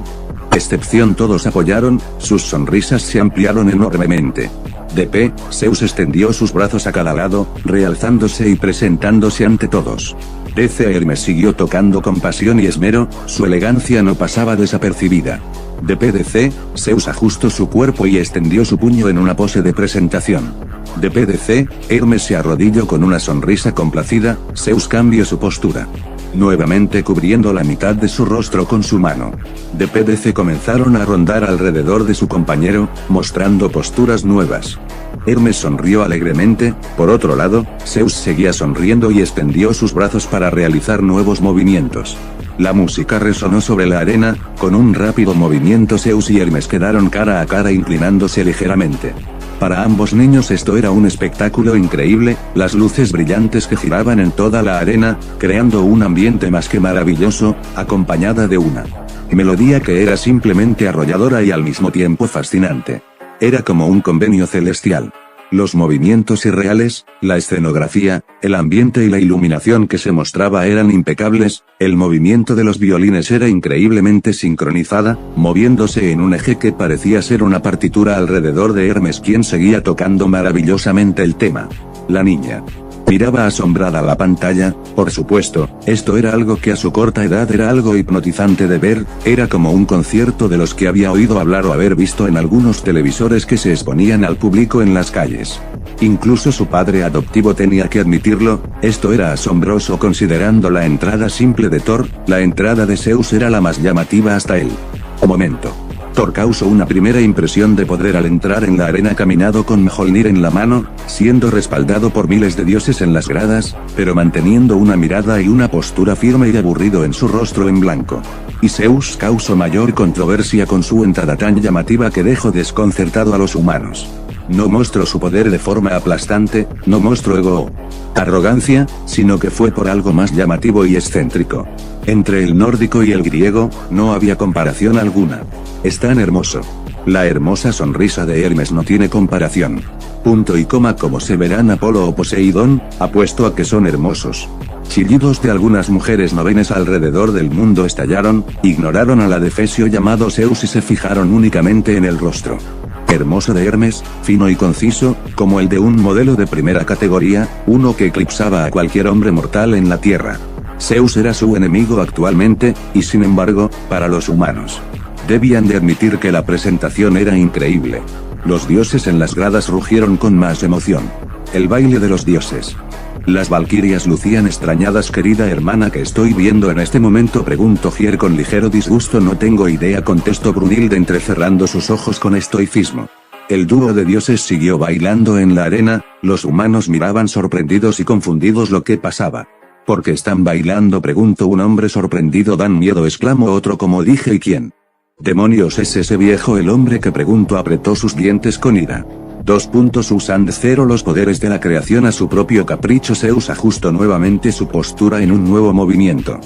excepción todos apoyaron, sus sonrisas se ampliaron enormemente. DP, Zeus extendió sus brazos a cada lado, realzándose y presentándose ante todos. DC Hermes siguió tocando con pasión y esmero, su elegancia no pasaba desapercibida. DPDC, Zeus ajustó su cuerpo y extendió su puño en una pose de presentación. DPDC, Hermes se arrodilló con una sonrisa complacida, Zeus cambió su postura. Nuevamente cubriendo la mitad de su rostro con su mano. DPDC comenzaron a rondar alrededor de su compañero, mostrando posturas nuevas. Hermes sonrió alegremente. Por otro lado, Zeus seguía sonriendo y extendió sus brazos para realizar nuevos movimientos. La música resonó sobre la arena, con un rápido movimiento Zeus y Hermes quedaron cara a cara inclinándose ligeramente. Para ambos niños esto era un espectáculo increíble, las luces brillantes que giraban en toda la arena, creando un ambiente más que maravilloso, acompañada de una melodía que era simplemente arrolladora y al mismo tiempo fascinante. Era como un convenio celestial. Los movimientos irreales, la escenografía, el ambiente y la iluminación que se mostraba eran impecables, el movimiento de los violines era increíblemente sincronizada, moviéndose en un eje que parecía ser una partitura alrededor de Hermes, quien seguía tocando maravillosamente el tema. La niña miraba asombrada la pantalla. Por supuesto, esto era algo que a su corta edad era algo hipnotizante de ver, era como un concierto de los que había oído hablar o haber visto en algunos televisores que se exponían al público en las calles. Incluso su padre adoptivo tenía que admitirlo, esto era asombroso considerando la entrada simple de Thor, la entrada de Zeus era la más llamativa hasta el momento. Thor causó una primera impresión de poder al entrar en la arena caminado con Mjolnir en la mano, siendo respaldado por miles de dioses en las gradas, pero manteniendo una mirada y una postura firme y aburrido en su rostro en blanco. Y Zeus causó mayor controversia con su entrada tan llamativa que dejó desconcertado a los humanos. No mostró su poder de forma aplastante, no mostró ego o arrogancia, sino que fue por algo más llamativo y excéntrico. Entre el nórdico y el griego, no había comparación alguna. Es tan hermoso. La hermosa sonrisa de Hermes no tiene comparación. Punto y coma. Como se verán Apolo o Poseidón, apuesto a que son hermosos. Chillidos de algunas mujeres novenes alrededor del mundo estallaron, ignoraron al adefesio llamado Zeus y se fijaron únicamente en el rostro hermoso de Hermes, fino y conciso, como el de un modelo de primera categoría, uno que eclipsaba a cualquier hombre mortal en la tierra. Zeus era su enemigo actualmente, y sin embargo, para los humanos, debían de admitir que la presentación era increíble. Los dioses en las gradas rugieron con más emoción. El baile de los dioses. Las valquirias lucían extrañadas. Querida hermana, ¿qué estoy viendo en este momento?, preguntó Gier con ligero disgusto. No tengo idea, contestó Brunhilde entrecerrando sus ojos con estoicismo. El dúo de dioses siguió bailando en la arena, los humanos miraban sorprendidos y confundidos lo que pasaba. ¿Por qué están bailando?, preguntó un hombre sorprendido. Dan miedo, exclamó otro. Como dije. ¿Y quién demonios es ese viejo? El hombre que preguntó apretó sus dientes con ira. Usando los poderes de la creación a su propio capricho. Zeus ajustó nuevamente su postura en un nuevo movimiento.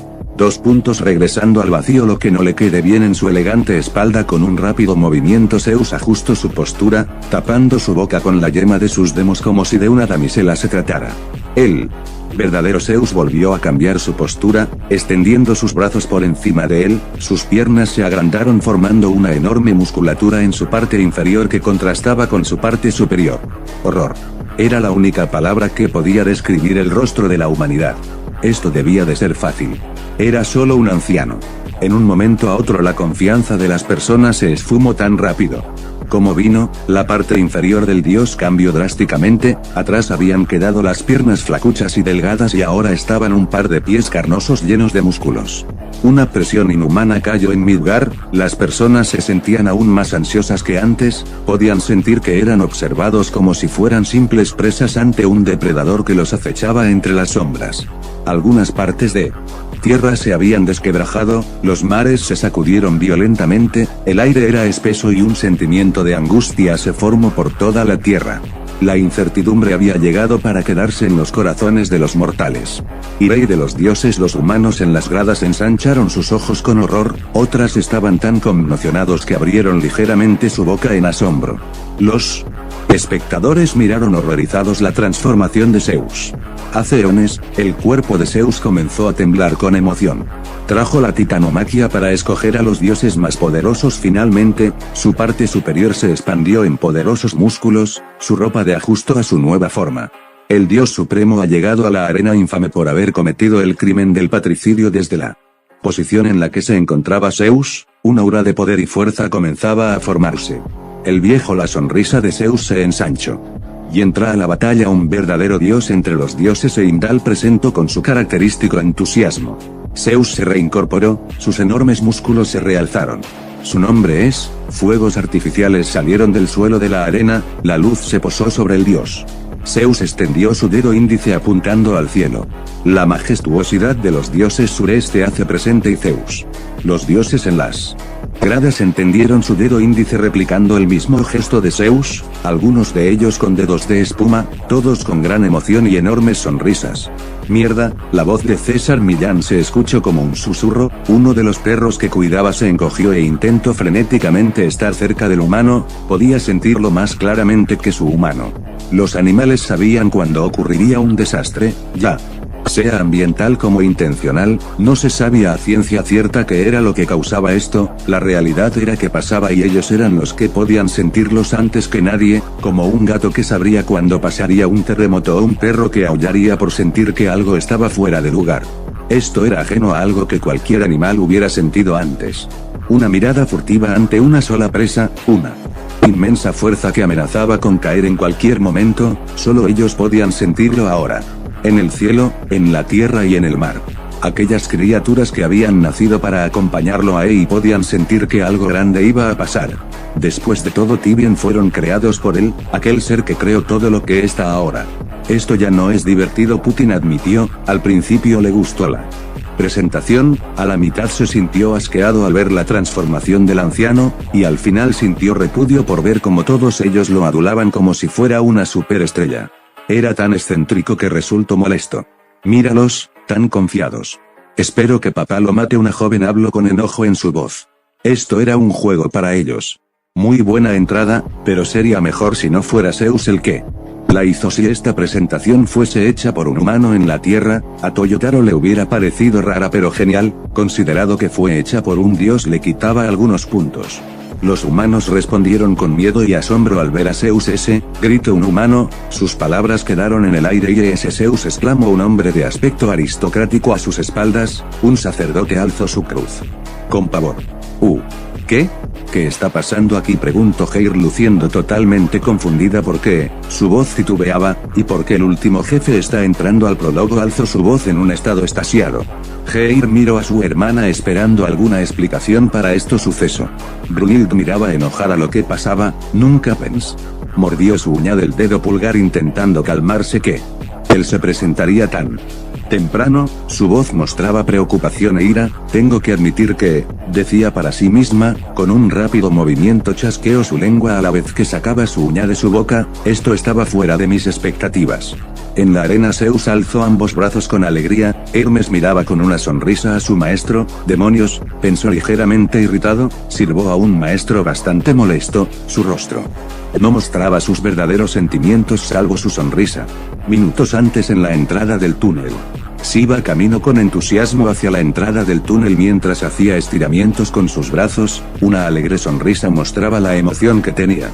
Regresando al vacío lo que no le quede bien en su elegante espalda. Con un rápido movimiento Zeus ajustó su postura, tapando su boca con la yema de sus demos como si de una damisela se tratara. El verdadero Zeus volvió a cambiar su postura, extendiendo sus brazos por encima de él, sus piernas se agrandaron formando una enorme musculatura en su parte inferior que contrastaba con su parte superior. Horror. Era la única palabra que podía describir el rostro de la humanidad. Esto debía de ser fácil. Era solo un anciano. En un momento a otro la confianza de las personas se esfumó tan rápido como vino, la parte inferior del dios cambió drásticamente, atrás habían quedado las piernas flacuchas y delgadas y ahora estaban un par de pies carnosos llenos de músculos. Una presión inhumana cayó en Midgard, las personas se sentían aún más ansiosas que antes, podían sentir que eran observados como si fueran simples presas ante un depredador que los acechaba entre las sombras. Algunas partes de tierra se habían desquebrajado, los mares se sacudieron violentamente, el aire era espeso y un sentimiento de angustia se formó por toda la tierra. La incertidumbre había llegado para quedarse en los corazones de los mortales. Y rey de los dioses, los humanos en las gradas ensancharon sus ojos con horror, otras estaban tan conmocionados que abrieron ligeramente su boca en asombro. Los espectadores miraron horrorizados la transformación de Zeus. Hace eones, el cuerpo de Zeus comenzó a temblar con emoción. Trajo la titanomaquia para escoger a los dioses más poderosos. Finalmente, su parte superior se expandió en poderosos músculos, su ropa de ajustó a su nueva forma. El dios supremo ha llegado a la arena infame por haber cometido el crimen del patricidio. Desde la posición en la que se encontraba Zeus, una aura de poder y fuerza comenzaba a formarse. El viejo, la sonrisa de Zeus se ensanchó. Y entra a la batalla un verdadero dios entre los dioses, e Indal presentó con su característico entusiasmo. Zeus se reincorporó, sus enormes músculos se realzaron. Su nombre es, fuegos artificiales salieron del suelo de la arena, la luz se posó sobre el dios. Zeus extendió su dedo índice apuntando al cielo. La majestuosidad de los dioses sureste hace presente y Zeus. Los dioses en las gradas entendieron su dedo índice replicando el mismo gesto de Zeus, algunos de ellos con dedos de espuma, todos con gran emoción y enormes sonrisas. Mierda, la voz de César Millán se escuchó como un susurro, uno de los perros que cuidaba se encogió e intentó frenéticamente estar cerca del humano, podía sentirlo más claramente que su humano. Los animales sabían cuando ocurriría un desastre, ya sea ambiental como intencional, no se sabía a ciencia cierta qué era lo que causaba esto, la realidad era que pasaba y ellos eran los que podían sentirlos antes que nadie, como un gato que sabría cuando pasaría un terremoto o un perro que aullaría por sentir que algo estaba fuera de lugar. Esto era ajeno a algo que cualquier animal hubiera sentido antes. Una mirada furtiva ante una sola presa, una inmensa fuerza que amenazaba con caer en cualquier momento, solo ellos podían sentirlo ahora. En el cielo, en la tierra y en el mar. Aquellas criaturas que habían nacido para acompañarlo a él y podían sentir que algo grande iba a pasar. Después de todo, Tibien fueron creados por él, aquel ser que creó todo lo que está ahora. Esto ya no es divertido, Putin admitió, al principio le gustó la Presentación, a la mitad se sintió asqueado al ver la transformación del anciano, y al final sintió repudio por ver cómo todos ellos lo adulaban como si fuera una superestrella. Era tan excéntrico que resultó molesto. Míralos, tan confiados. Espero que papá lo mate. Una joven habló con enojo en su voz. Esto era un juego para ellos. Muy buena entrada, pero sería mejor si no fuera Zeus el que la hizo. Si esta presentación fuese hecha por un humano en la Tierra, a Toyotaro le hubiera parecido rara pero genial, considerado que fue hecha por un dios le quitaba algunos puntos. Los humanos respondieron con miedo y asombro al ver a Zeus. Ese, gritó un humano, sus palabras quedaron en el aire. Y ese Zeus, exclamó un hombre de aspecto aristocrático a sus espaldas, un sacerdote alzó su cruz. Con pavor. ¿Qué? ¿Qué está pasando aquí?, preguntó Heir luciendo totalmente confundida porque su voz titubeaba, y porque el último jefe está entrando al prólogo. Alzó su voz en un estado extasiado. Heir miró a su hermana esperando alguna explicación para este suceso. Brunhild miraba enojada lo que pasaba. Nunca pensó. Mordió su uña del dedo pulgar intentando calmarse que él se presentaría tan temprano. Su voz mostraba preocupación e ira. Tengo que admitir que, decía para sí misma, con un rápido movimiento chasqueó su lengua a la vez que sacaba su uña de su boca, esto estaba fuera de mis expectativas. En la arena Zeus alzó ambos brazos con alegría. Hermes miraba con una sonrisa a su maestro. Demonios, pensó ligeramente irritado, sirvo a un maestro bastante molesto. Su rostro no mostraba sus verdaderos sentimientos salvo su sonrisa. Minutos antes, en la entrada del túnel, Shiva caminó con entusiasmo hacia la entrada del túnel mientras hacía estiramientos con sus brazos. Una alegre sonrisa mostraba la emoción que tenía.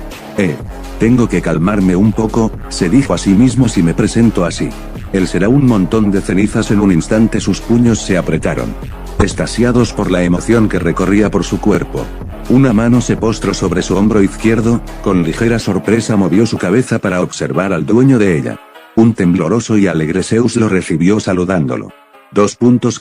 Tengo que calmarme un poco, se dijo a sí mismo. Si me presento así, él será un montón de cenizas. En un instante sus puños se apretaron, extasiados por la emoción que recorría por su cuerpo. Una mano se postró sobre su hombro izquierdo, con ligera sorpresa movió su cabeza para observar al dueño de ella. Un tembloroso y alegre Zeus lo recibió saludándolo.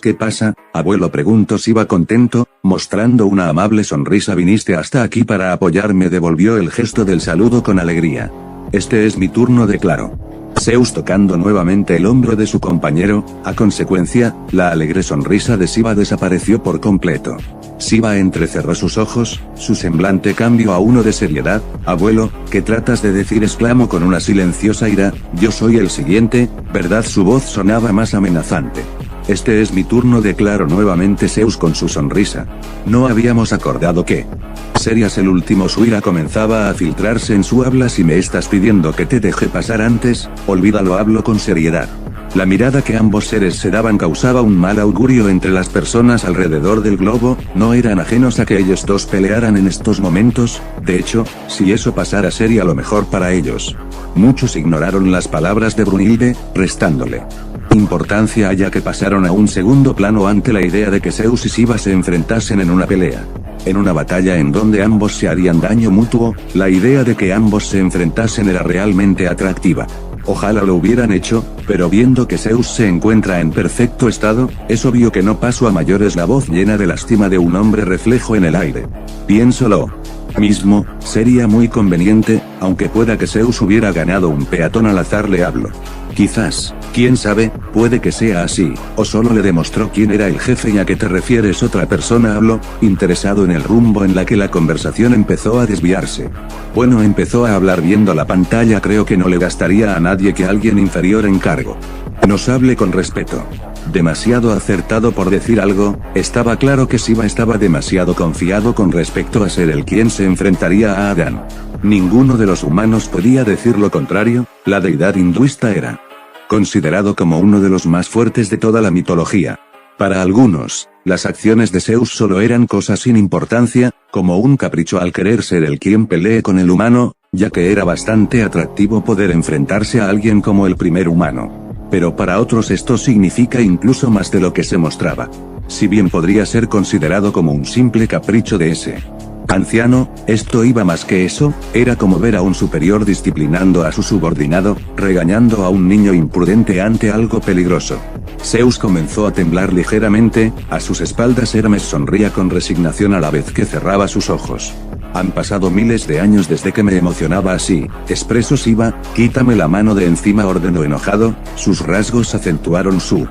¿Qué pasa, abuelo?, preguntó Shiva contento, mostrando una amable sonrisa. Viniste hasta aquí para apoyarme, devolvió el gesto del saludo con alegría. Este es mi turno, declaró Zeus tocando nuevamente el hombro de su compañero. A consecuencia, la alegre sonrisa de Shiva desapareció por completo. Shiva entrecerró sus ojos, su semblante cambió a uno de seriedad. Abuelo, ¿qué tratas de decir?, exclamó con una silenciosa ira. Yo soy el siguiente, ¿verdad? Su voz sonaba más amenazante. Este es mi turno, declaró nuevamente Zeus con su sonrisa. No habíamos acordado que serías el último. Su ira comenzaba a filtrarse en su habla. Si me estás pidiendo que te deje pasar antes, olvídalo, hablo con seriedad. La mirada que ambos seres se daban causaba un mal augurio entre las personas alrededor del globo. No eran ajenos a que ellos dos pelearan en estos momentos. De hecho, si eso pasara sería lo mejor para ellos. Muchos ignoraron las palabras de Brunhilde, restándole importancia ya que pasaron a un segundo plano ante la idea de que Zeus y Shiva se enfrentasen en una pelea. En una batalla en donde ambos se harían daño mutuo, la idea de que ambos se enfrentasen era realmente atractiva. Ojalá lo hubieran hecho, pero viendo que Zeus se encuentra en perfecto estado, es obvio que no pasó a mayores. La voz llena de lástima de un hombre reflejó en el aire. Pienso lo mismo, sería muy conveniente, aunque pueda que Zeus hubiera ganado un peatón al azar, le hablo. Quizás, quién sabe, puede que sea así, o solo le demostró quién era el jefe. ¿Y a qué te refieres? Otra persona habló, interesado en el rumbo en la que la conversación empezó a desviarse. Bueno, empezó a hablar viendo la pantalla. Creo que no le gastaría a nadie que alguien inferior en cargo nos hable con respeto. Demasiado acertado por decir algo. Estaba claro que Shiva estaba demasiado confiado con respecto a ser el quien se enfrentaría a Adán. Ninguno de los humanos podía decir lo contrario. La deidad hinduista era considerado como uno de los más fuertes de toda la mitología. Para algunos, las acciones de Zeus solo eran cosas sin importancia, como un capricho al querer ser el quien pelee con el humano, ya que era bastante atractivo poder enfrentarse a alguien como el primer humano. Pero para otros esto significa incluso más de lo que se mostraba. Si bien podría ser considerado como un simple capricho de ese anciano, esto iba más que eso. Era como ver a un superior disciplinando a su subordinado, regañando a un niño imprudente ante algo peligroso. Zeus comenzó a temblar ligeramente, a sus espaldas Hermes sonría con resignación a la vez que cerraba sus ojos. Han pasado miles de años desde que me emocionaba así, expresó Shiva. Quítame la mano de encima, ordenó enojado. Sus rasgos acentuaron su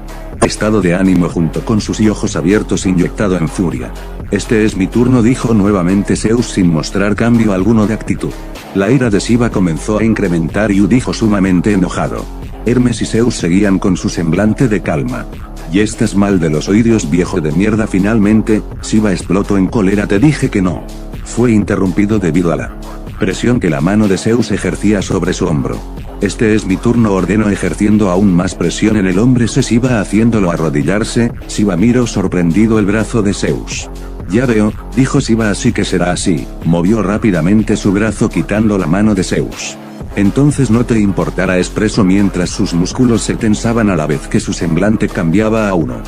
estado de ánimo junto con sus ojos abiertos inyectado en furia. Este es mi turno, dijo nuevamente Zeus sin mostrar cambio alguno de actitud. La ira de Siva comenzó a incrementar y dijo sumamente enojado. Hermes y Zeus seguían con su semblante de calma. ¿Y estás mal de los oídos, viejo de mierda? Finalmente, Siva explotó en cólera. Te dije que no. Fue interrumpido debido a la presión que la mano de Zeus ejercía sobre su hombro. Este es mi turno, ordenó ejerciendo aún más presión en el hombre de Siva haciéndolo arrodillarse. Siva miró sorprendido el brazo de Zeus. Ya veo, dijo Siva, así que será así. Movió rápidamente su brazo quitando la mano de Zeus. Entonces no te importará, expresó mientras sus músculos se tensaban a la vez que su semblante cambiaba a uno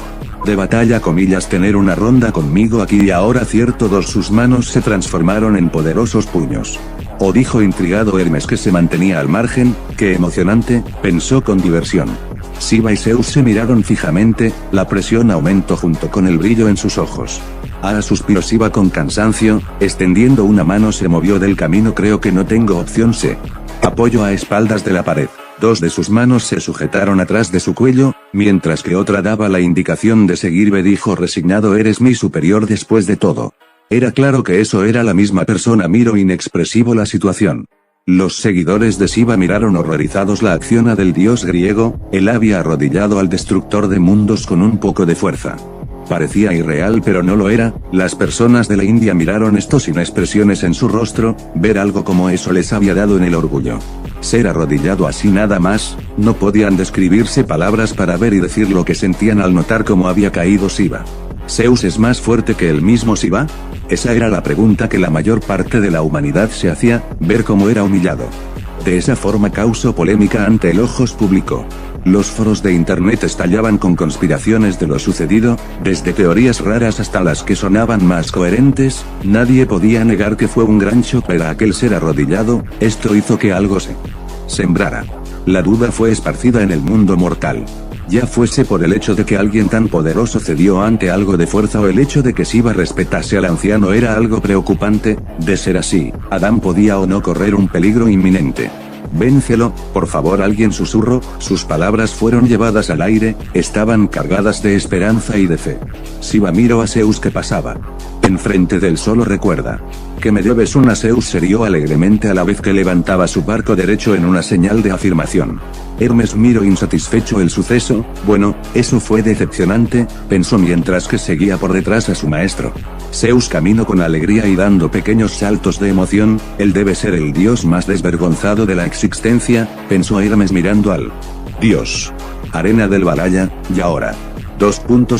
de batalla, comillas, tener una ronda conmigo aquí y ahora, cierto. Sus manos se transformaron en poderosos puños. O dijo intrigado Hermes, que se mantenía al margen. Qué emocionante, pensó con diversión. Siva y Zeus se miraron fijamente, la presión aumentó junto con el brillo en sus ojos. Suspiró Siva con cansancio, extendiendo una mano se movió del camino. Creo que no tengo opción, se apoyó a espaldas de la pared. Dos de sus manos se sujetaron atrás de su cuello, mientras que otra daba la indicación de seguirme, dijo resignado. Eres mi superior después de todo. Era claro que eso era la misma persona. Miró inexpresivo la situación. Los seguidores de Siva miraron horrorizados la acción del dios griego. Él había arrodillado al destructor de mundos con un poco de fuerza. Parecía irreal, pero no lo era. Las personas de la India miraron esto sin expresiones en su rostro. Ver algo como eso les había dado en el orgullo. Ser arrodillado así nada más, no podían describirse palabras para ver y decir lo que sentían al notar cómo había caído Siva. ¿Zeus es más fuerte que el mismo Siva? Esa era la pregunta que la mayor parte de la humanidad se hacía, ver cómo era humillado. De esa forma causó polémica ante el ojos público. Los foros de internet estallaban con conspiraciones de lo sucedido, desde teorías raras hasta las que sonaban más coherentes. Nadie podía negar que fue un gran shock para aquel ser arrodillado. Esto hizo que algo se sembrara. La duda fue esparcida en el mundo mortal. Ya fuese por el hecho de que alguien tan poderoso cedió ante algo de fuerza o el hecho de que Siva respetase al anciano era algo preocupante. De ser así, Adán podía o no correr un peligro inminente. Véncelo, por favor, alguien susurró. Sus palabras fueron llevadas al aire, estaban cargadas de esperanza y de fe. Siva miró a Zeus que pasaba enfrente del solo. Recuerda que me debes una. Zeus se rió alegremente a la vez que levantaba su barco derecho en una señal de afirmación. Hermes miró insatisfecho el suceso. Bueno, eso fue decepcionante, pensó mientras que seguía por detrás a su maestro. Zeus caminó con alegría y dando pequeños saltos de emoción. Él debe ser el dios más desvergonzado de la existencia, pensó Hermes mirando al dios. Arena del Valhalla, y ahora.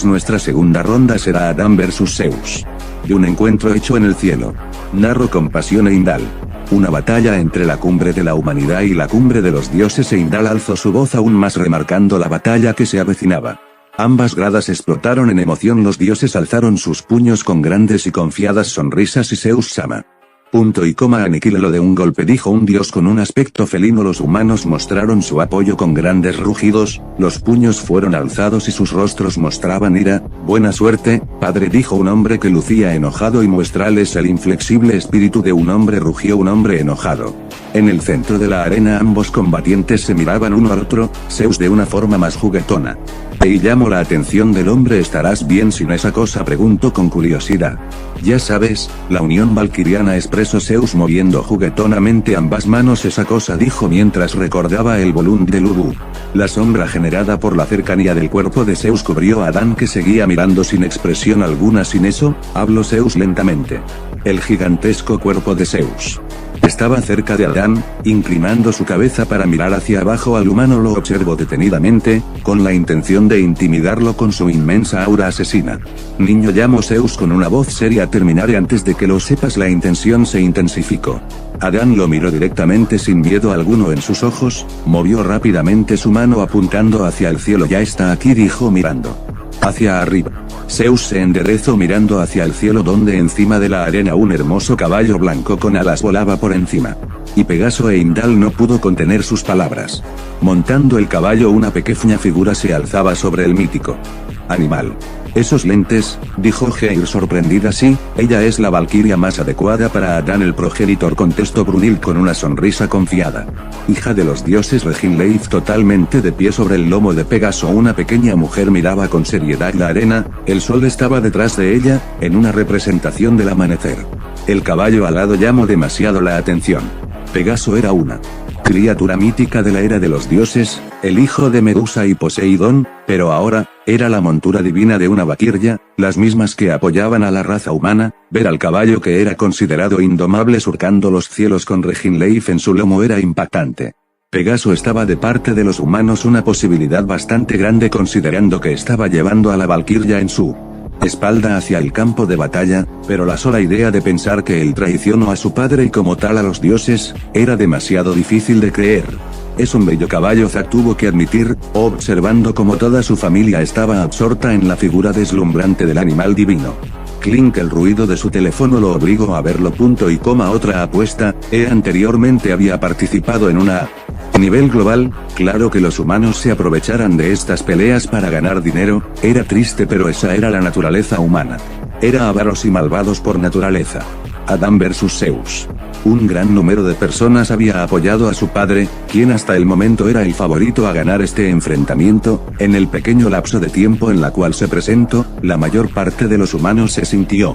Nuestra segunda ronda será Adán vs Zeus. De un encuentro hecho en el cielo. Narro con pasión e Indal. Una batalla entre la cumbre de la humanidad y la cumbre de los dioses, e Indal alzó su voz aún más remarcando la batalla que se avecinaba. Ambas gradas explotaron en emoción. Los dioses alzaron sus puños con grandes y confiadas sonrisas y Zeus Sama. Punto y coma, aniquílalo de un golpe, dijo un dios con un aspecto felino. Los humanos mostraron su apoyo con grandes rugidos, los puños fueron alzados y sus rostros mostraban ira. Buena suerte, padre, dijo un hombre que lucía enojado, y muestrales el inflexible espíritu de un hombre, rugió un hombre enojado. En el centro de la arena ambos combatientes se miraban uno al otro, Zeus de una forma más juguetona. Y llamó la atención del hombre. ¿Estarás bien sin esa cosa?, preguntó con curiosidad. Ya sabes, la unión valquiriana, expresó Zeus moviendo juguetonamente ambas manos. Esa cosa, dijo mientras recordaba el volumen del Ubu. La sombra generada por la cercanía del cuerpo de Zeus cubrió a Adán, que seguía mirando sin expresión alguna. Sin eso, habló Zeus lentamente. El gigantesco cuerpo de Zeus estaba cerca de Adán, inclinando su cabeza para mirar hacia abajo al humano. Lo observó detenidamente, con la intención de intimidarlo con su inmensa aura asesina. Niño, llamó Zeus con una voz seria. Terminaré antes de que lo sepas. La intención se intensificó. Adán lo miró directamente sin miedo alguno en sus ojos, movió rápidamente su mano apuntando hacia el cielo. Ya está aquí, dijo mirando hacia arriba. Zeus se enderezó mirando hacia el cielo, donde encima de la arena un hermoso caballo blanco con alas volaba por encima. Y Pegaso e Indal no pudo contener sus palabras. Montando el caballo, una pequeña figura se alzaba sobre el mítico animal. Esos lentes, dijo Geir sorprendida. Sí, ella es la valquiria más adecuada para Adán el progenitor, contestó Brunhild con una sonrisa confiada. Hija de los dioses. Reginleif totalmente de pie sobre el lomo de Pegaso. Una pequeña mujer miraba con seriedad la arena, el sol estaba detrás de ella, en una representación del amanecer. El caballo alado llamó demasiado la atención. Pegaso era una criatura mítica de la era de los dioses, el hijo de Medusa y Poseidón, pero ahora, era la montura divina de una valquiria, las mismas que apoyaban a la raza humana. Ver al caballo que era considerado indomable surcando los cielos con Reginleif en su lomo era impactante. Pegaso estaba de parte de los humanos, una posibilidad bastante grande considerando que estaba llevando a la valquiria en su espalda hacia el campo de batalla, pero la sola idea de pensar que él traicionó a su padre y como tal a los dioses, era demasiado difícil de creer. Es un bello caballo, Zack tuvo que admitir, observando cómo toda su familia estaba absorta en la figura deslumbrante del animal divino. Clink, el ruido de su teléfono lo obligó a verlo. Otra apuesta, anteriormente había participado en una nivel global, claro que los humanos se aprovecharan de estas peleas para ganar dinero, era triste pero esa era la naturaleza humana. Era avaros y malvados por naturaleza. Adán versus Zeus. Un gran número de personas había apoyado a su padre, quien hasta el momento era el favorito a ganar este enfrentamiento. En el pequeño lapso de tiempo en la cual se presentó, la mayor parte de los humanos se sintió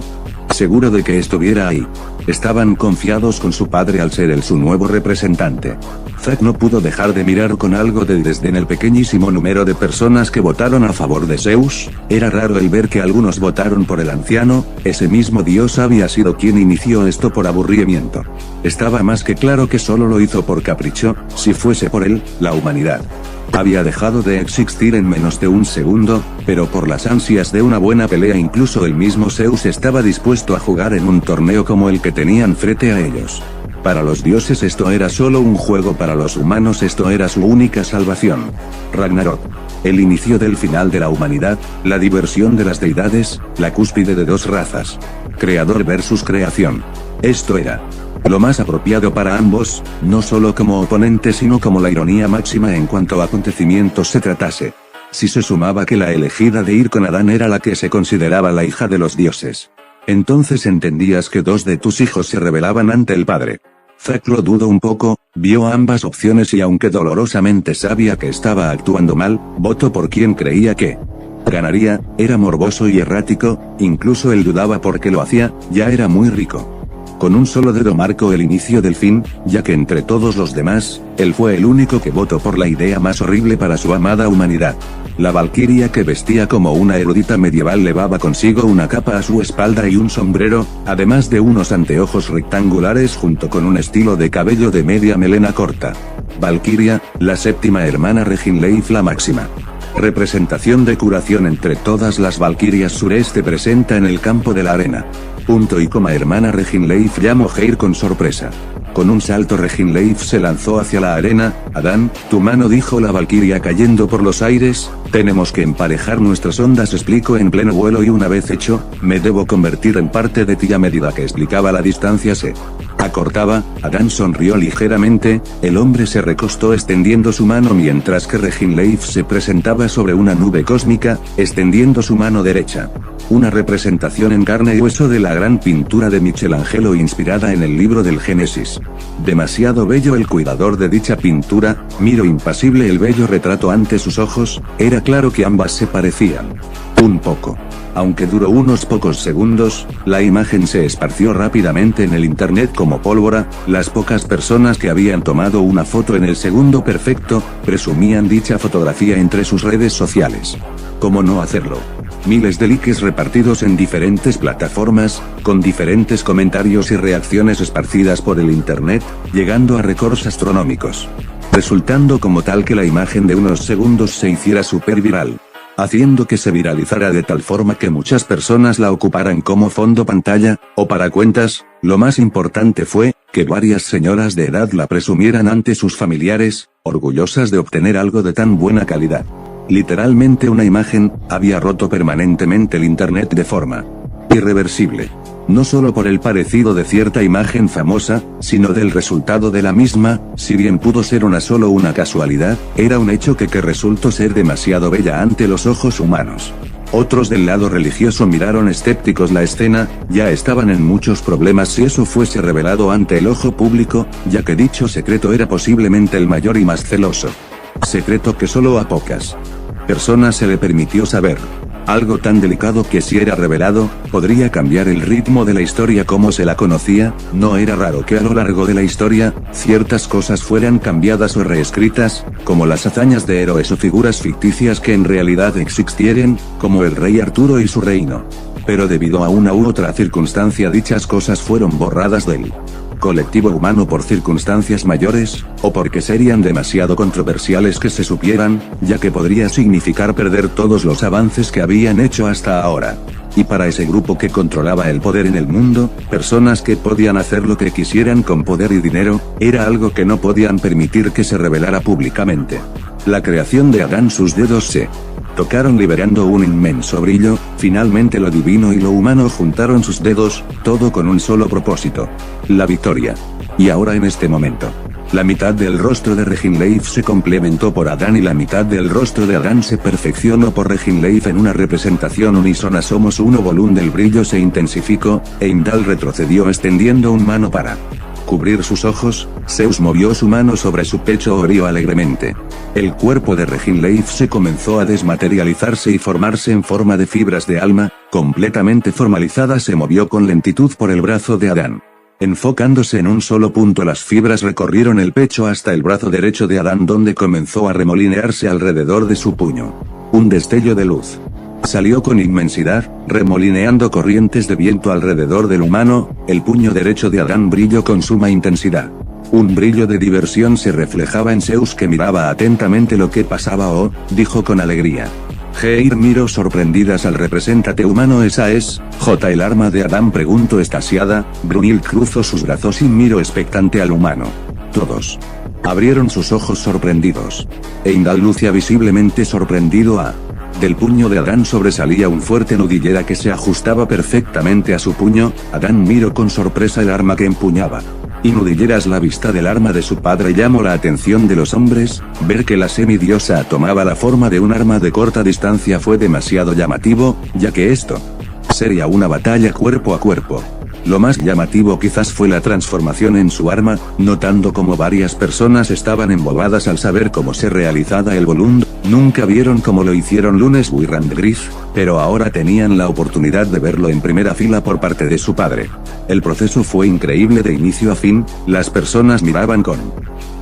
seguro de que estuviera ahí. Estaban confiados con su padre al ser él su nuevo representante. Zack no pudo dejar de mirar con algo de desdén el pequeñísimo número de personas que votaron a favor de Zeus. Era raro el ver que algunos votaron por el anciano, ese mismo dios había sido quien inició esto por aburrimiento. Estaba más que claro que solo lo hizo por capricho, si fuese por él, la humanidad había dejado de existir en menos de un segundo, pero por las ansias de una buena pelea incluso el mismo Zeus estaba dispuesto a jugar en un torneo como el que tenían frente a ellos. Para los dioses esto era solo un juego, para los humanos esto era su única salvación. Ragnarok. El inicio del final de la humanidad, la diversión de las deidades, la cúspide de dos razas. Creador versus creación. Esto era lo más apropiado para ambos, no solo como oponentes sino como la ironía máxima en cuanto a acontecimientos se tratase. Si se sumaba que la elegida de ir con Adán era la que se consideraba la hija de los dioses, entonces entendías que dos de tus hijos se rebelaban ante el padre. Zack lo dudó un poco, vio ambas opciones y aunque dolorosamente sabía que estaba actuando mal, votó por quien creía que ganaría. Era morboso y errático, incluso él dudaba por qué lo hacía, ya era muy rico. Con un solo dedo marcó el inicio del fin, ya que entre todos los demás, él fue el único que votó por la idea más horrible para su amada humanidad. La valquiria, que vestía como una erudita medieval, llevaba consigo una capa a su espalda y un sombrero, además de unos anteojos rectangulares junto con un estilo de cabello de media melena corta. Valquiria, la séptima hermana Reginleif, la máxima representación de curación entre todas las valquirias sureste presenta en el campo de la arena. Hermana Reginleif, llamó Geir con sorpresa. Con un salto Reginleif se lanzó hacia la arena. Adán, tu mano, dijo la valquiria cayendo por los aires. Tenemos que emparejar nuestras ondas, explicó en pleno vuelo, y una vez hecho, me debo convertir en parte de ti. A medida que explicaba la distancia se acortaba. Adán sonrió ligeramente, el hombre se recostó extendiendo su mano mientras que Reginleif se presentaba sobre una nube cósmica, extendiendo su mano derecha. Una representación en carne y hueso de la gran pintura de Michelangelo inspirada en el libro del Génesis. Demasiado bello el cuidador de dicha pintura, miró impasible el bello retrato ante sus ojos, era claro que ambas se parecían. Un poco. Aunque duró unos pocos segundos, la imagen se esparció rápidamente en el internet como pólvora. Las pocas personas que habían tomado una foto en el segundo perfecto, presumían dicha fotografía entre sus redes sociales. ¿Cómo no hacerlo? Miles de likes repartidos en diferentes plataformas, con diferentes comentarios y reacciones esparcidas por el internet, llegando a récords astronómicos. Resultando como tal que la imagen de unos segundos se hiciera súper viral, haciendo que se viralizara de tal forma que muchas personas la ocuparan como fondo pantalla, o para cuentas. Lo más importante fue, que varias señoras de edad la presumieran ante sus familiares, orgullosas de obtener algo de tan buena calidad. Literalmente una imagen, había roto permanentemente el internet de forma irreversible. No solo por el parecido de cierta imagen famosa, sino del resultado de la misma. Si bien pudo ser una casualidad, era un hecho que resultó ser demasiado bella ante los ojos humanos. Otros del lado religioso miraron escépticos la escena, ya estaban en muchos problemas si eso fuese revelado ante el ojo público, ya que dicho secreto era posiblemente el mayor y más celoso. Secreto que solo a pocas personas se le permitió saber. Algo tan delicado que si era revelado, podría cambiar el ritmo de la historia como se la conocía. No era raro que a lo largo de la historia, ciertas cosas fueran cambiadas o reescritas, como las hazañas de héroes o figuras ficticias que en realidad existieran, como el rey Arturo y su reino. Pero debido a una u otra circunstancia dichas cosas fueron borradas del colectivo humano por circunstancias mayores, o porque serían demasiado controversiales que se supieran, ya que podría significar perder todos los avances que habían hecho hasta ahora. Y para ese grupo que controlaba el poder en el mundo, personas que podían hacer lo que quisieran con poder y dinero, era algo que no podían permitir que se revelara públicamente. La creación de Adán, sus dedos se tocaron liberando un inmenso brillo, finalmente lo divino y lo humano juntaron sus dedos, todo con un solo propósito: la victoria. Y ahora en este momento, la mitad del rostro de Reginleif se complementó por Adán y la mitad del rostro de Adán se perfeccionó por Reginleif en una representación unísona. Somos uno. Volumen del brillo se intensificó, Heimdall retrocedió extendiendo una mano para cubrir sus ojos. Zeus movió su mano sobre su pecho o rió alegremente. El cuerpo de Reginleif se comenzó a desmaterializarse y formarse en forma de fibras de alma, completamente formalizada. Se movió con lentitud por el brazo de Adán. Enfocándose en un solo punto, las fibras recorrieron el pecho hasta el brazo derecho de Adán, donde comenzó a remolinearse alrededor de su puño. Un destello de luz salió con inmensidad, remolineando corrientes de viento alrededor del humano. El puño derecho de Adán brilló con suma intensidad. Un brillo de diversión se reflejaba en Zeus, que miraba atentamente lo que pasaba. Oh, dijo con alegría. Geir miró sorprendidas al representante humano. ¿Esa es, J, el arma de Adán?, preguntó extasiada. Brunhild cruzó sus brazos y miró expectante al humano. Todos abrieron sus ojos sorprendidos. Heimdall lucía visiblemente sorprendido. Del puño de Adán sobresalía un fuerte nudillera que se ajustaba perfectamente a su puño. Adán miró con sorpresa el arma que empuñaba. Y nudilleras, la vista del arma de su padre llamó la atención de los hombres. Ver que la semidiosa tomaba la forma de un arma de corta distancia fue demasiado llamativo, ya que esto sería una batalla cuerpo a cuerpo. Lo más llamativo quizás fue la transformación en su arma, notando como varias personas estaban embobadas al saber cómo se realizaba el volumen. Nunca vieron cómo lo hicieron Lunes y Randgriff, pero ahora tenían la oportunidad de verlo en primera fila por parte de su padre. El proceso fue increíble de inicio a fin. Las personas miraban con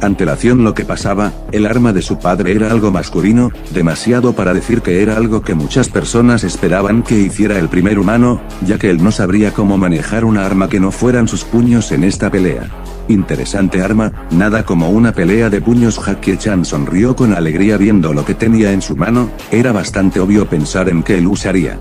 antelación lo que pasaba. El arma de su padre era algo masculino, demasiado para decir que era algo que muchas personas esperaban que hiciera el primer humano, ya que él no sabría cómo manejar una arma que no fueran sus puños en esta pelea. Interesante arma, nada como una pelea de puños. Jackie-chan sonrió con alegría viendo lo que tenía en su mano. Era bastante obvio pensar en que él usaría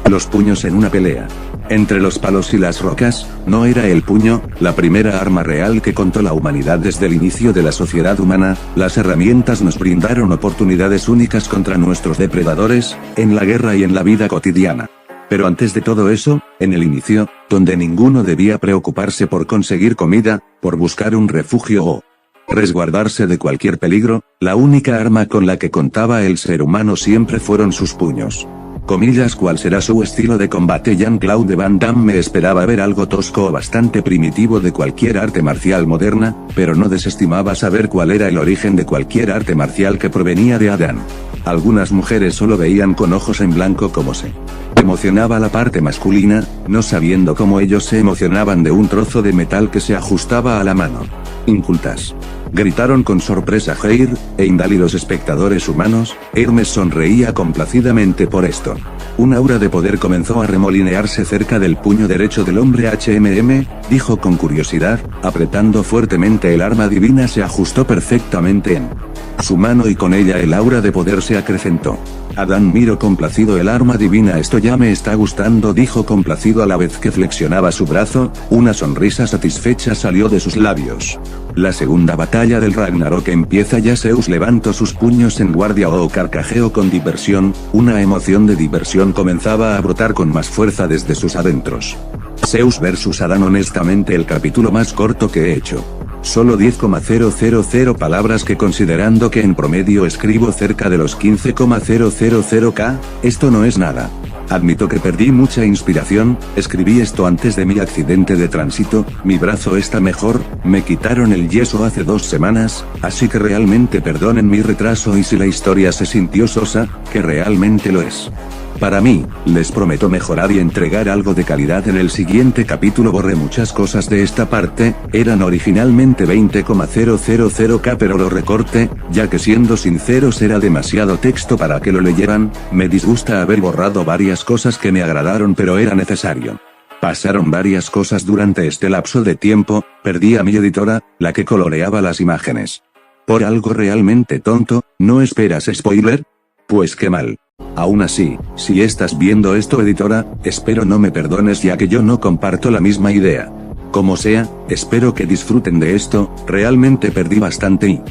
los puños en una pelea. Entre los palos y las rocas, no era el puño la primera arma real que contó la humanidad desde el inicio de la sociedad humana. Las herramientas nos brindaron oportunidades únicas contra nuestros depredadores, en la guerra y en la vida cotidiana. Pero antes de todo eso, en el inicio, donde ninguno debía preocuparse por conseguir comida, por buscar un refugio o resguardarse de cualquier peligro, la única arma con la que contaba el ser humano siempre fueron sus puños. Comillas, ¿cuál será su estilo de combate? Jean-Claude Van Damme. Me esperaba ver algo tosco o bastante primitivo de cualquier arte marcial moderna, pero no desestimaba saber cuál era el origen de cualquier arte marcial que provenía de Adán. Algunas mujeres solo veían con ojos en blanco cómo se emocionaba la parte masculina, no sabiendo cómo ellos se emocionaban de un trozo de metal que se ajustaba a la mano. Incultas, gritaron con sorpresa Geir, Heimdall y los espectadores humanos. Hermes sonreía complacidamente por esto. Un aura de poder comenzó a remolinearse cerca del puño derecho del hombre. Dijo con curiosidad, apretando fuertemente el arma divina se ajustó perfectamente en su mano y con ella el aura de poder se acrecentó. Adán miró complacido el arma divina. Esto ya me está gustando, dijo complacido a la vez que flexionaba su brazo. Una sonrisa satisfecha salió de sus labios. La segunda batalla del Ragnarok empieza ya. Zeus levantó sus puños en guardia o carcajeó con diversión. Una emoción de diversión comenzaba a brotar con más fuerza desde sus adentros. Zeus vs Adán, honestamente el capítulo más corto que he hecho. solo 10,000 palabras que considerando que en promedio escribo cerca de los 15,000k, esto no es nada. Admito que perdí mucha inspiración, escribí esto antes de mi accidente de tránsito, mi brazo está mejor, me quitaron el yeso hace 2 semanas, así que realmente perdonen mi retraso y si la historia se sintió sosa, que realmente lo es. Para mí, les prometo mejorar y entregar algo de calidad en el siguiente capítulo. Borré muchas cosas de esta parte, eran originalmente 20,000k pero lo recorté, ya que siendo sinceros era demasiado texto para que lo leyeran, me disgusta haber borrado varias cosas que me agradaron pero era necesario. Pasaron varias cosas durante este lapso de tiempo, perdí a mi editora, la que coloreaba las imágenes. Por algo realmente tonto, ¿no esperas spoiler? Pues qué mal. Aún así, si estás viendo esto editora, espero no me perdones ya que yo no comparto la misma idea. Como sea, espero que disfruten de esto, realmente perdí bastante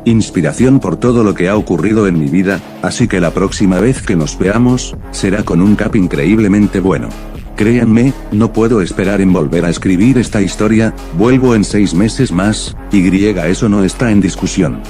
inspiración por todo lo que ha ocurrido en mi vida, así que la próxima vez que nos veamos, será con un cap increíblemente bueno. Créanme, no puedo esperar en volver a escribir esta historia, vuelvo en 6 meses más, eso no está en discusión.